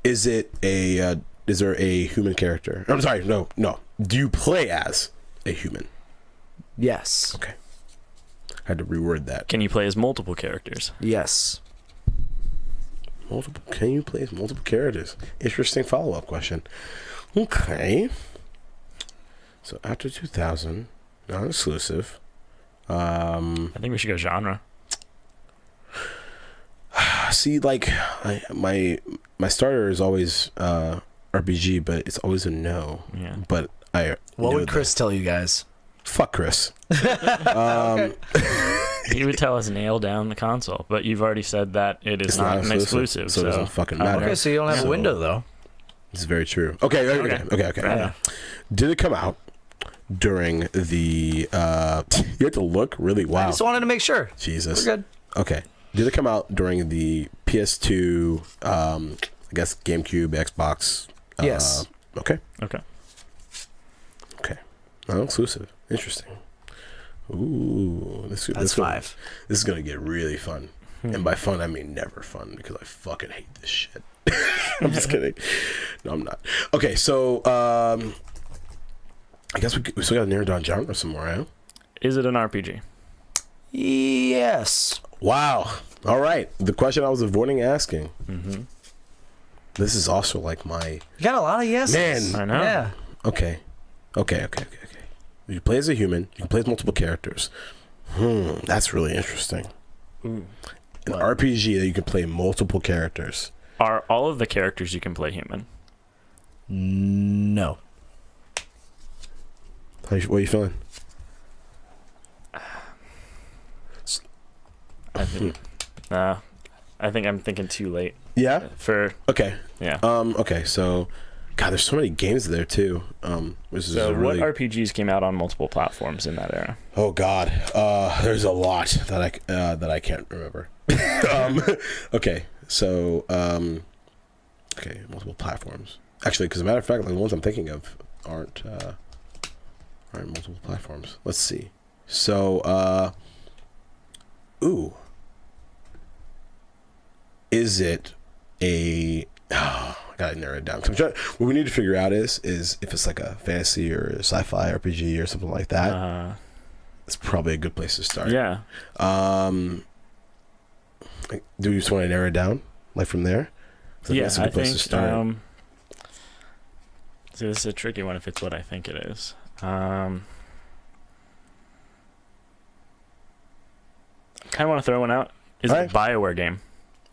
Is it a is there a human character? I'm sorry, no. Do you play as a human? Yes. Okay. I had to reword that. Can you play as multiple characters? Yes. Multiple. Can you play as multiple characters? Interesting follow-up question. Okay. So after 2000, non-exclusive. I think we should go genre. See, like my starter is always RPG, but it's always a no. Yeah. But I. What know would Chris tell you guys? Fuck Chris. He would tell us nail down the console, but you've already said that it is It's not not an exclusive, exclusive. so it doesn't fucking matter. Okay, so you don't have a So- window though. It's very true. Okay. Okay. Yeah. Did it come out during the? You have to look really. I Wow. just wanted to make sure. Jesus. We're good. Okay. Did it come out during the PS2? I guess GameCube, Xbox. Yes. Okay. Okay. Non-exclusive. Interesting. Ooh, That's this 5. This is gonna get really fun, and by fun I mean never fun because I fucking hate this shit. I'm just kidding. No, I'm not. Okay, so I guess we still gotta narrow down genre some more, huh? Is it an RPG? Yes. Wow. All right. The question I was avoiding asking. Mm-hmm. This is also like my You got a lot of yeses. Man. I know. Yeah. okay. You play as a human. You can play as multiple characters. That's really interesting. Ooh. An What? RPG that you can play multiple characters. Are all of the characters you can play human? No. What are you feeling? I think. I think I'm thinking too late Yeah. for Okay. yeah. Okay. So, God, there's so many games there too. Which is So really. what RPGs came out on multiple platforms in that era? Oh God. There's a lot that I can't remember. Okay. So. Okay. Multiple platforms. Actually, because as a matter of fact, like, the ones I'm thinking of aren't multiple platforms. Let's see. So. Ooh. Is it a? Oh, I gotta narrow it down. What we need to figure out is if it's like a fantasy or a sci-fi RPG or something like that. It's probably a good place to start. Yeah. Like, do you just want to narrow it down, like from there? 'Cause Yeah. that's a I good place think to start. So this is a tricky one if it's what I think it is. I kind of want to throw one out. Is it a BioWare game?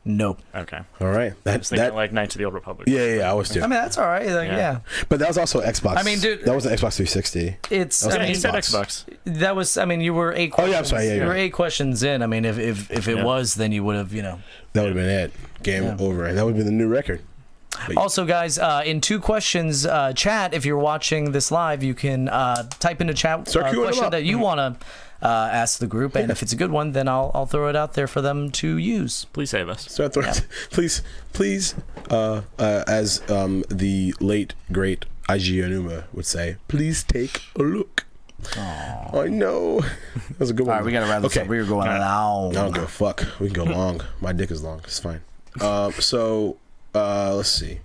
Nope. Okay. All right. I was thinking like Knights of the Old Republic. Yeah, I was too. I mean, that's all right. Like, yeah. But that was also Xbox. I mean, dude, that was an Xbox 360. It's. Yeah, he said Xbox. That was. I mean, you were 8 questions. Oh yeah, I'm sorry. Yeah, you were 8 questions in. I mean, if it was, then you would have, That would have been it. Game over, and that would have been the new record. But also, guys, in 2 questions, chat. If you're watching this live, you can type into chat a question that you want to ask the group, and if it's a good one, then I'll throw it out there for them to use. Please save us. Start throwing, please, as the late great IG Onuma would say, please take a look. Aww. I know. That was a good one. All right, we gotta wrap this up. We were going long. I don't give a fuck. We can go long. My dick is long. It's fine. So let's see.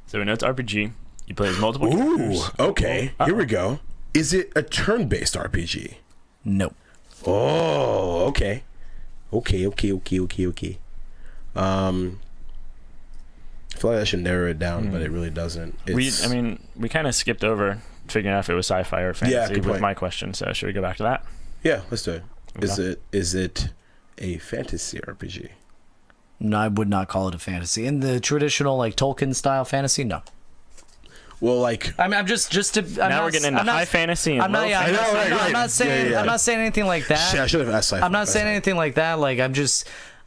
So we know it's RPG. You play as multiple characters. Okay. Here we go. Is it a turn-based RPG? Nope. Oh, okay. Okay. I feel like I should narrow it down, but it really doesn't. We kind of skipped over figuring out if it was sci-fi or fantasy with my question. So should we go back to that? Yeah, let's do it. Okay. Is it a fantasy RPG? No, I would not call it a fantasy. In the traditional like Tolkien style fantasy, no. Well, like I mean, I'm just to. Now we're getting into high fantasy. And I'm not. Yeah, I'm not saying. I'm not saying anything like that. Shit, I should have asked sci-fi. I'm not saying anything like that. Like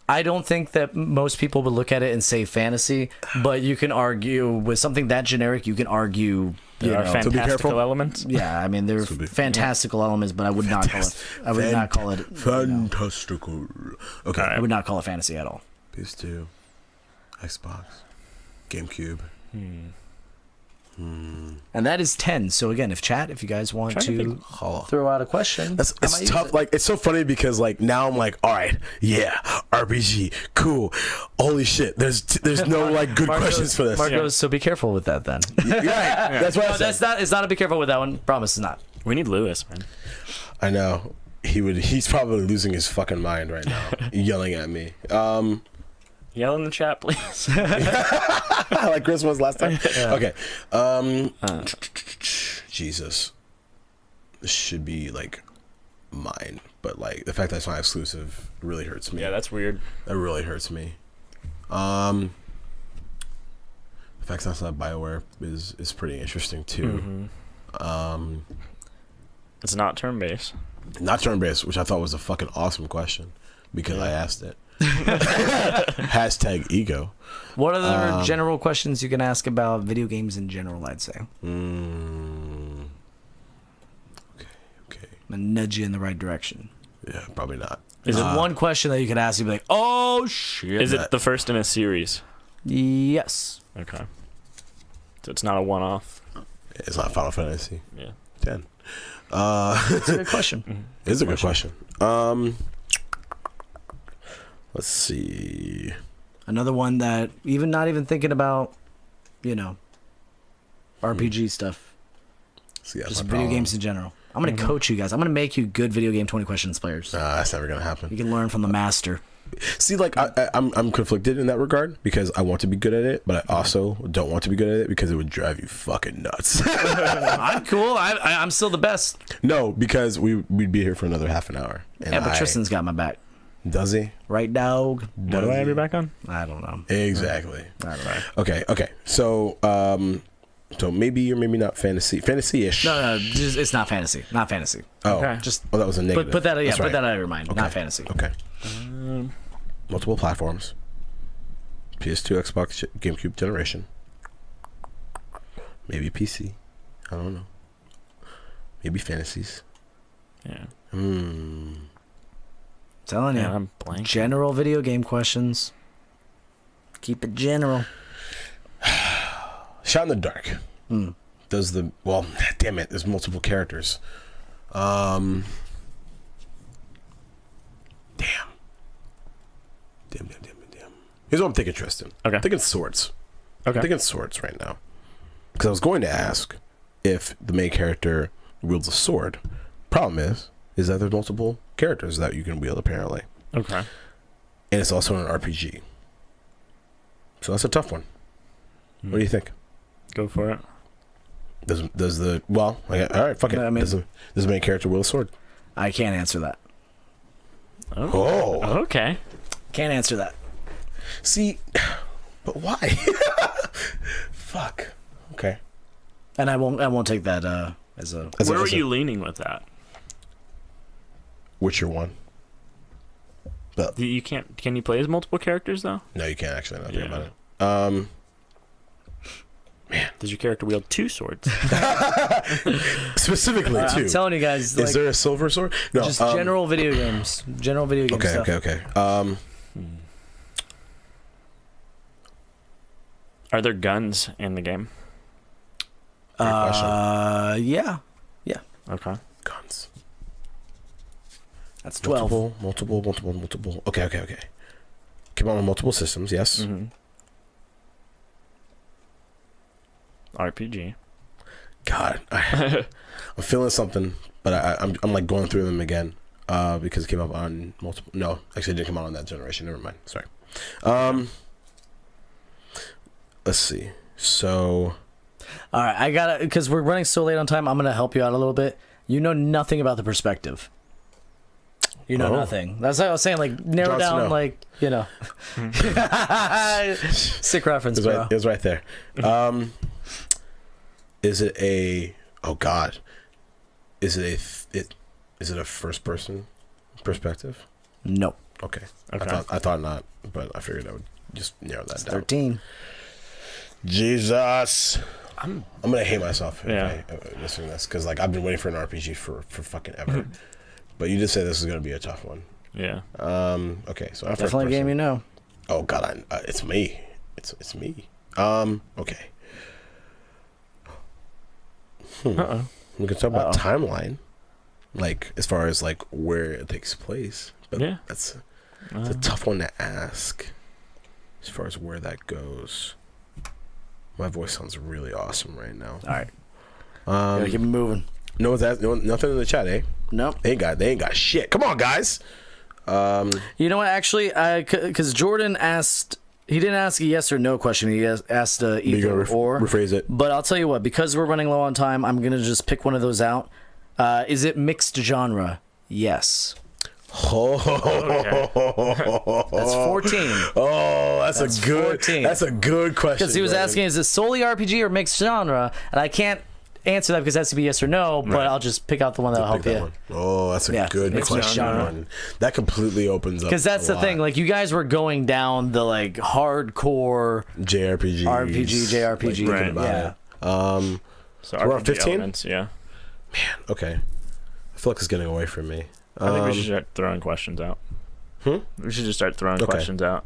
I don't think that most people would look at it and say fantasy, but you can argue with something that generic. You can argue. There are fantastical elements. Yeah, I mean there are fantastical elements, but I would not call it. I would not call it fantastical. Okay, I would not call it fantasy at all. PS2, Xbox, GameCube. And that is 10. So again, if you guys want to throw out a question, it's tough. Like it's so funny because like now I'm like, all right, yeah, RPG, cool. Holy shit, there's no like good questions for this. Marcos, so be careful with that then. Right, that's what I said. It's not a be careful with that one. Promise, it's not. We need Lewis, man. I know he's probably losing his fucking mind right now, yelling at me. Yell in the chat, please. Like Chris was last time. Okay. Jesus. This should be like mine, but like the fact that it's not exclusive really hurts me. Yeah, that's weird. That really hurts me. The fact that it's not BioWare is pretty interesting too. It's not turn-based. Not turn-based, which I thought was a fucking awesome question because I asked it. Hashtag ego. What other general questions you can ask about video games in general, I'd say? Okay. I'm gonna nudge you in the right direction. Yeah, probably not. Is it one question that you could ask? You'd be like, oh shit. Is it the first in a series? Yes. Okay. So it's not a one-off. It's not Final Fantasy. Yeah. 10. It's a good question. It's a good question. Let's see. Another one that not even thinking about, RPG stuff. See, just video games in general. I'm going to coach you guys. I'm going to make you good video game 20 questions players. That's never going to happen. You can learn from the master. See, like, I'm conflicted in that regard because I want to be good at it, but I also don't want to be good at it because it would drive you fucking nuts. I'm cool. I'm still the best. No, because we'd be here for another half an hour. And but Tristan's got my back. Does he? Right, dog? What do I have your back on? I don't know. Exactly. I don't know. Okay. So, so maybe or maybe not fantasy-ish. No, it's not fantasy. Not fantasy. Oh, okay. That was a negative. Put that right. Put that out of your mind. Okay. Not fantasy. Okay. Multiple platforms. PS2, Xbox, GameCube generation. Maybe PC. I don't know. Maybe fantasies. Yeah. Telling you. I'm blank. General video game questions. Keep it general. Shot in the Dark. Does damn it, there's multiple characters. Damn. Here's what I'm thinking, Tristan. Okay. I'm thinking swords. Okay. I'm thinking swords right now. Because I was going to ask if the main character wields a sword. Problem is that there's multiple characters that you can wield, apparently. Okay. And it's also an RPG. So that's a tough one. What do you think? Go for it. Does the all right, fuck it. I mean, does the main character wield a sword? I can't answer that. Oh. Okay. Can't answer that. See, but why? Fuck. Okay. And I won't take that as a. Where were you leaning with that? Witcher 1. But You can't. Can you play as multiple characters though? no, you can't actually. Not think Yeah. about it. Man, Does your character wield 2 swords? specifically I'm too. telling you guys, Is there a silver sword? No. just general video games. General video game Okay. stuff. Okay. Are there guns in the game? Yeah. Okay. Guns. That's 12. Multiple. Okay. Came out on multiple systems. Yes. Mm-hmm. RPG. God, I'm feeling something, but I'm like going through them again because it came up on multiple. No, actually, it didn't come out on that generation. Never mind. Sorry. Let's see. So, All right, I gotta, because we're running so late on time. I'm gonna help you out a little bit. You know nothing about the perspective. You know nothing. That's what I was saying. Like narrow Jon down, Snow. like sick reference, bro. it was right there. Is it a? Oh God. Is it a first person perspective? No. Okay. Okay. I thought not, but I figured I would just narrow that down. 13. Jesus. I'm gonna hate myself if Yeah. I listening to this because like I've been waiting for an RPG for fucking ever. But you did say this is gonna be a tough one. Yeah. Okay, so our first Definitely a game person. you know. Oh God, it's me. It's me. Okay. Uh-oh. We can talk about timeline, like as far as like where it takes place. But Yeah. it's a tough one to ask. As far as where that goes, my voice sounds really awesome right now. All right. Gotta keep it moving. No one's asked, nothing in the chat, eh? Nope. They ain't got shit. Come on, guys. You know what? Actually, because Jordan asked, he didn't ask a yes or no question. He asked either or. Rephrase it. But I'll tell you what, because we're running low on time, I'm gonna just pick one of those out. Is it mixed genre? Yes. Oh, That's 14. oh, that's a good. 14. That's a good question. Because he was Brandon. asking, is it solely RPG or mixed genre? And I can't answer that because it has to be yes or no. But I'll just pick out the one that'll help Pick that you. one. Oh, that's a good mixed question. genre. One. That completely opens up. Because that's a the thing. lot. Like you guys were going down the like hardcore JRPG, JRPG. Right. Yeah. So we're on RPG 15? elements, yeah. Okay. I feel like it's getting away from me. I think we should start throwing questions out. We should just start throwing questions out.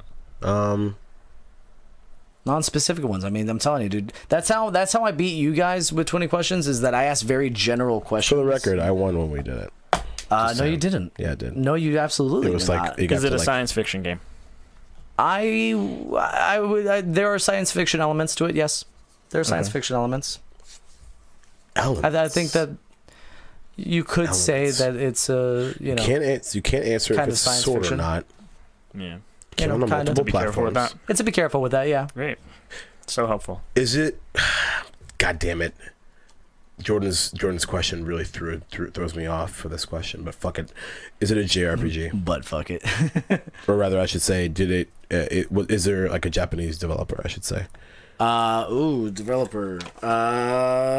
Non-specific ones. I mean, I'm telling you, dude. That's how I beat you guys with 20 questions. Is that I asked very general questions. For the record, I won when we did it. No, you didn't. Yeah, I did. No, you absolutely It was did like not. you got Is it to a like, science fiction game? There are science fiction elements to it. Yes, there are science fiction elements. elements. I think that you could say Elements. that it's a you can't answer if kind of it's science sword fiction. or not. Yeah. You know, on kind of. multiple Be careful with platforms. that. It's to be careful with that. Yeah. Great. So helpful. Is it? God damn it! Jordan's question really throws me off for this question. But fuck it, is it a JRPG? But fuck it. Or rather, I should say, is there like a Japanese developer? I should say. Developer.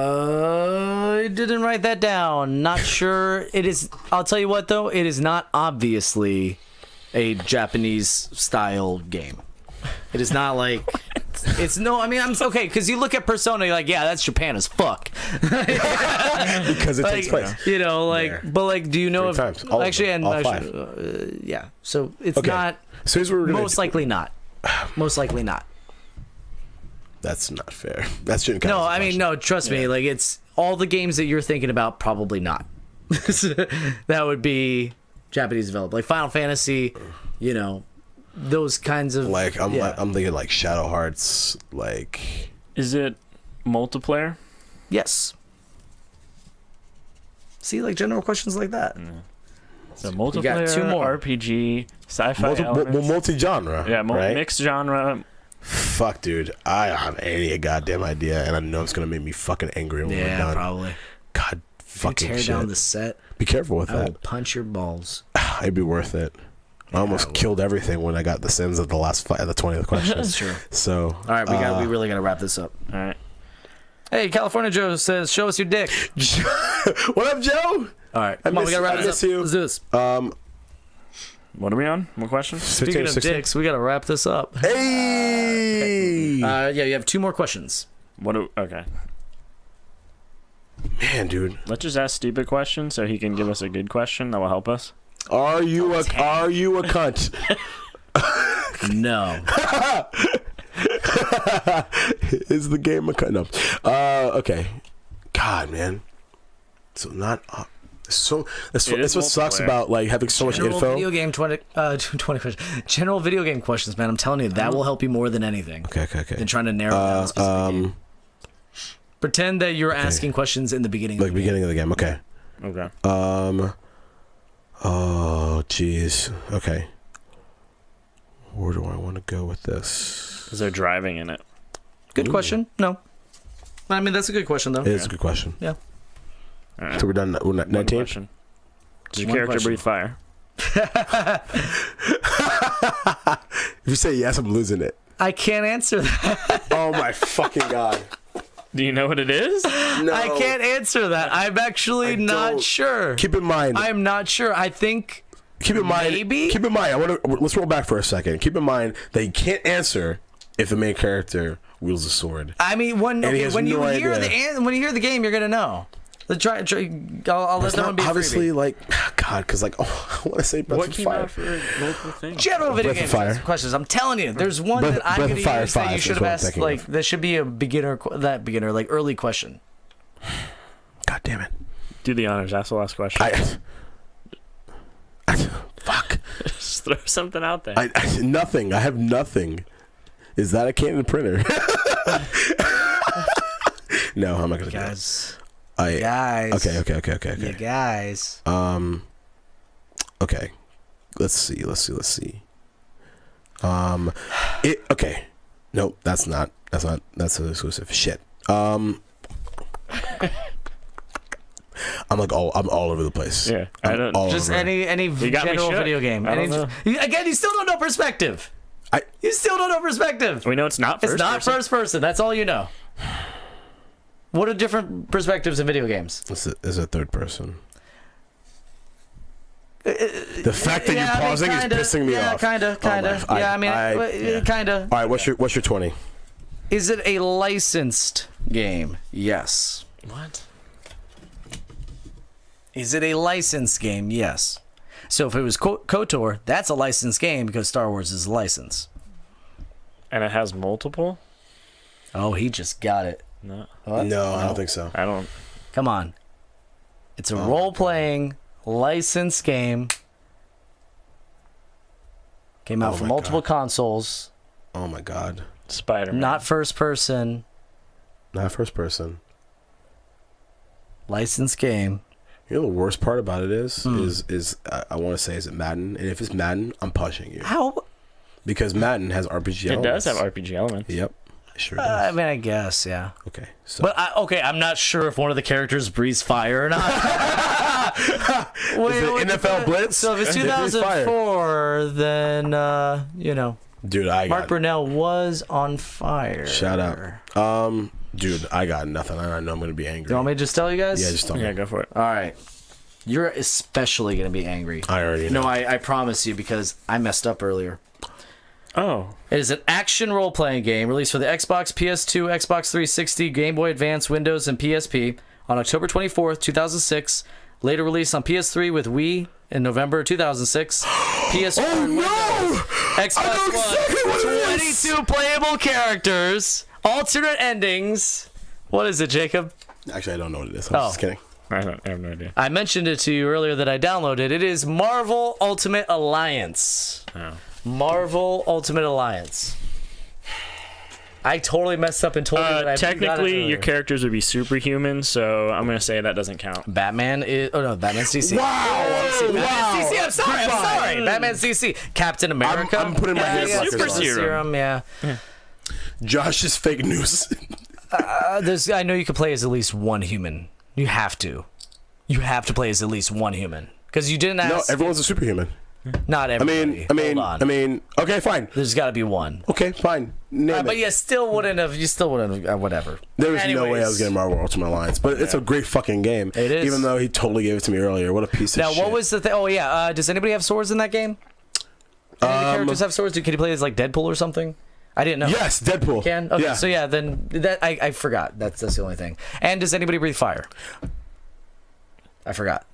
I didn't write that down. Not sure. It is. I'll tell you what, though. It is not obviously a Japanese style game. It is not like. It's no. I mean, I'm okay because you look at Persona, you're like, yeah, that's Japan as fuck. Because it takes place. You know, like, There. but like, do you know 3 if times. All of actually them. and All actually, 5. yeah. So it's Okay. not. So here's what we're gonna Most do. likely not. Most likely not. That's not fair. That's shouldn't No, count as a I mean, question. no. Trust me. Like, it's all the games that you're thinking about. Probably not. That would be Japanese developed, like Final Fantasy. You know, those kinds of Like I'm yeah. I'm thinking like Shadow Hearts. Like Is it multiplayer? Yes. See, like general questions like that. So got multiplayer, two more. RPG, sci-fi elements. multi-genre. Yeah, right? mixed genre. fuck, dude. I don't have any goddamn idea, and I know it's gonna make me fucking angry when we're done. Probably. God, fucking tear shit. down the set. Be careful with I will that. punch your balls. It'd be worth it. I almost killed everything when I got the sins of the last the 20th question. That's true. So, All right, we really gotta wrap this up. All right. Hey, California Joe says, "Show us your dick." what up, Joe? All right, come on, we gotta wrap this up. Let's do this. What are we on? What question? Speaking of dicks, we gotta wrap this up. Hey! Yeah, you have 2 more questions. Okay. Man, dude. Let's just ask stupid questions so he can give us a good question that will help us. Are you a cunt? No. Is the game a cunt? No. Okay. God, man. So not. That's what sucks about like having so much General info. Video game 20 questions. General video game questions, man. I'm telling you, that will help you more than anything. Okay. Than trying to narrow down a specific game. Pretend that you're asking questions in the beginning. Like beginning of the game. Okay. Okay. Oh, jeez. Okay. Where do I want to go with this? Is there driving in it? Good question. No. I mean, that's a good question, though. It is a good question. Yeah. All right. So we're done. We're 19. Question. Does your One character question. breathe fire? If you say yes, I'm losing it. I can't answer that. Oh my fucking god. Do you know what it is? No. I can't answer that. I'm actually not don't. sure. Keep in mind. I'm not sure. I think. Keep in mind. Maybe? Keep in mind. Let's roll back for a second. Keep in mind that you can't answer if the main character wields a sword. I mean, when And he has you no hear idea. when you hear the game, you're gonna know. Let's try. I'll let It's that one not be a obviously freebie. like God, because like I want to say Breath What of came Fire. out for multiple things? General video Breath of game Fire. questions. I'm telling you, there's one Breath- that I'm Breath going of to Fire use that you 5 should is have what I'm asked. thinking Like of. that should be a beginner, like early question. God damn it! Do the honors. Ask the last question. Fuck. Just throw something out there. Nothing. I have nothing. Is that a Canon printer? No, I'm not gonna do that. Guys. Okay. You guys. Okay. Let's see. Okay. Nope, that's an exclusive. Shit. I'm all over the place. Yeah, I don't. all Just over. any got me general shook. video game. I don't know. Again, you still don't know perspective. I- You still don't know perspective. We know it's not first It's not person. first person. That's all you know. What are different perspectives in video games? Is it third person? The fact that you're pausing is pissing me off. Kinda. my- Yeah, I mean, kinda. All right, what's your 20? Is it a licensed game? Yes. What? Is it a licensed game? Yes. So if it was KOTOR, that's a licensed game because Star Wars is a license. And it has multiple? Oh, he just got it. No. What? No, I don't think so. I don't. Come on. It's a role-playing licensed game. Came out Oh for my multiple God. consoles. Oh my god. Spider-Man. Not first person. Not first person. Licensed game. You know the worst part about it is I want to say is it Madden, and if it's Madden, I'm pushing you How? because Madden has RPG It elements. does have RPG elements. Yep, it sure I does. mean, I guess, yeah. Okay, so But I'm not sure if one of the characters breathes fire or not. Wait, Is it NFL Blitz? So if it's They breathe fire. 2004, then dude, I Mark got Brunell was on fire. shout out. Dude, I got nothing. I know I'm gonna be angry. Do you want me to just tell you guys? Yeah, just tell me. Yeah, go for it. All right. You're especially going to be angry. I already know. No, I promise you because I messed up earlier. Oh. It is an action role-playing game released for the Xbox, PS2, Xbox 360, Game Boy Advance, Windows, and PSP on October 24th, 2006. Later released on PS3 with Wii in November 2006. PS4 and Windows. Xbox One. 22 playable characters. Alternate endings. What is it, Jacob? Actually, I don't know what it is. I'm just kidding. I have no idea. I mentioned it to you earlier that I downloaded. It is Marvel Ultimate Alliance. Oh. Marvel Ultimate Alliance. I totally messed up and told you that I Technically, your characters would be superhuman, so I'm going to say that doesn't count. Batman is... Oh, no, Batman's DC. Wow! Batman's DC. I'm sorry. Batman's DC. Captain America. I'm putting my hand Super buckets on. serum. Yeah. Josh is fake news. I know you can play as at least one human. You have to. You have to play as at least one human because you didn't ask. No, everyone's a superhuman. Not everybody. I mean. Okay, fine. There's got to be one. Okay, fine. Name But it. you still wouldn't have. Whatever. There was no way I Anyways. was getting Marvel Ultimate Alliance, but it's a great fucking game. It is. Even though he totally gave it to me earlier. What a piece of Now, shit. what was the thing? Oh yeah. Does anybody have swords in that game? Any of the characters have swords? Can you play as like Deadpool or something? I didn't know. Yes, Deadpool. Can? Okay, Yeah. so yeah, then that I forgot. That's the only thing. And does anybody breathe fire? I forgot.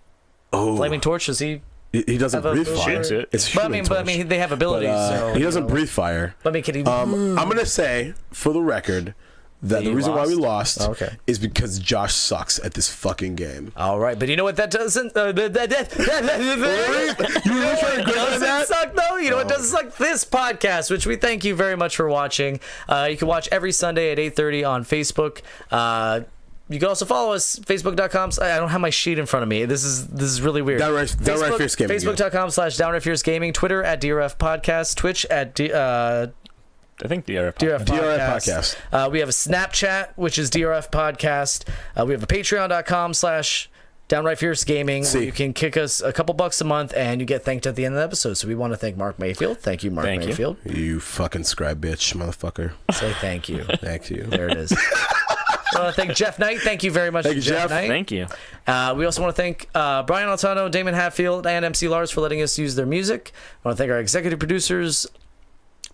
Oh, Flaming Torch, does he? he doesn't have a breathe ability? fire. Shoots it. It's But Human I Torch. mean, they have abilities. so, he doesn't you know. breathe fire. But I mean, can he? I'm gonna say for the record that the you reason why we lost? lost Okay. is because Josh sucks at this fucking game. All right, but you know what that doesn't? You really trying to go on doesn't that? suck though. You know what doesn't suck? This podcast, which we thank you very much for watching. You can watch every Sunday at 8:30 on Facebook. You can also follow us, facebook.com. I don't have my sheet in front of me. This is really weird. Downright Fierce Gaming. Facebook.com/DownrightFierce Gaming. Twitter at DRF Podcast. Twitch at I think DRF. DRF DRF Podcast. We have a Snapchat, which is DRF Podcast. We have a Patreon.com/Downright Fierce Gaming. See. Where you can kick us a couple bucks a month, and you get thanked at the end of the episode. So we want to thank Mark Mayfield. Thank you, Mark Thank you. Mayfield. You fucking scribe bitch, motherfucker. Say thank you. Thank you. There it is. I want to thank Jeff Knight. Thank you very much, Thank you, Jeff. Knight. Thank you. We also want to thank Brian Altano, Damon Hatfield, and MC Lars for letting us use their music. I want to thank our executive producers,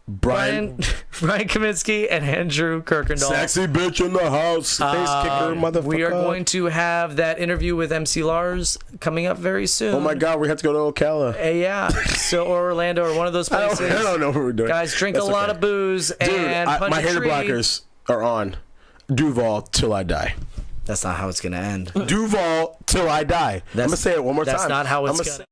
Brian Kaminsky and Andrew Kirkendall. Sexy bitch in the house. Face kicker, motherfucker. We are going to have that interview with MC Lars coming up very soon. Oh my god, we have to go to Ocala. Yeah. So, or Orlando, or one of those places. I don't know what we're doing. Guys, drink That's a lot okay. of booze Dude, and punch my a hater tree. blockers are on. Duval till I die. That's not how it's going to end. Duval till I die. I'm gonna say it one more time. That's not how it's I'ma going to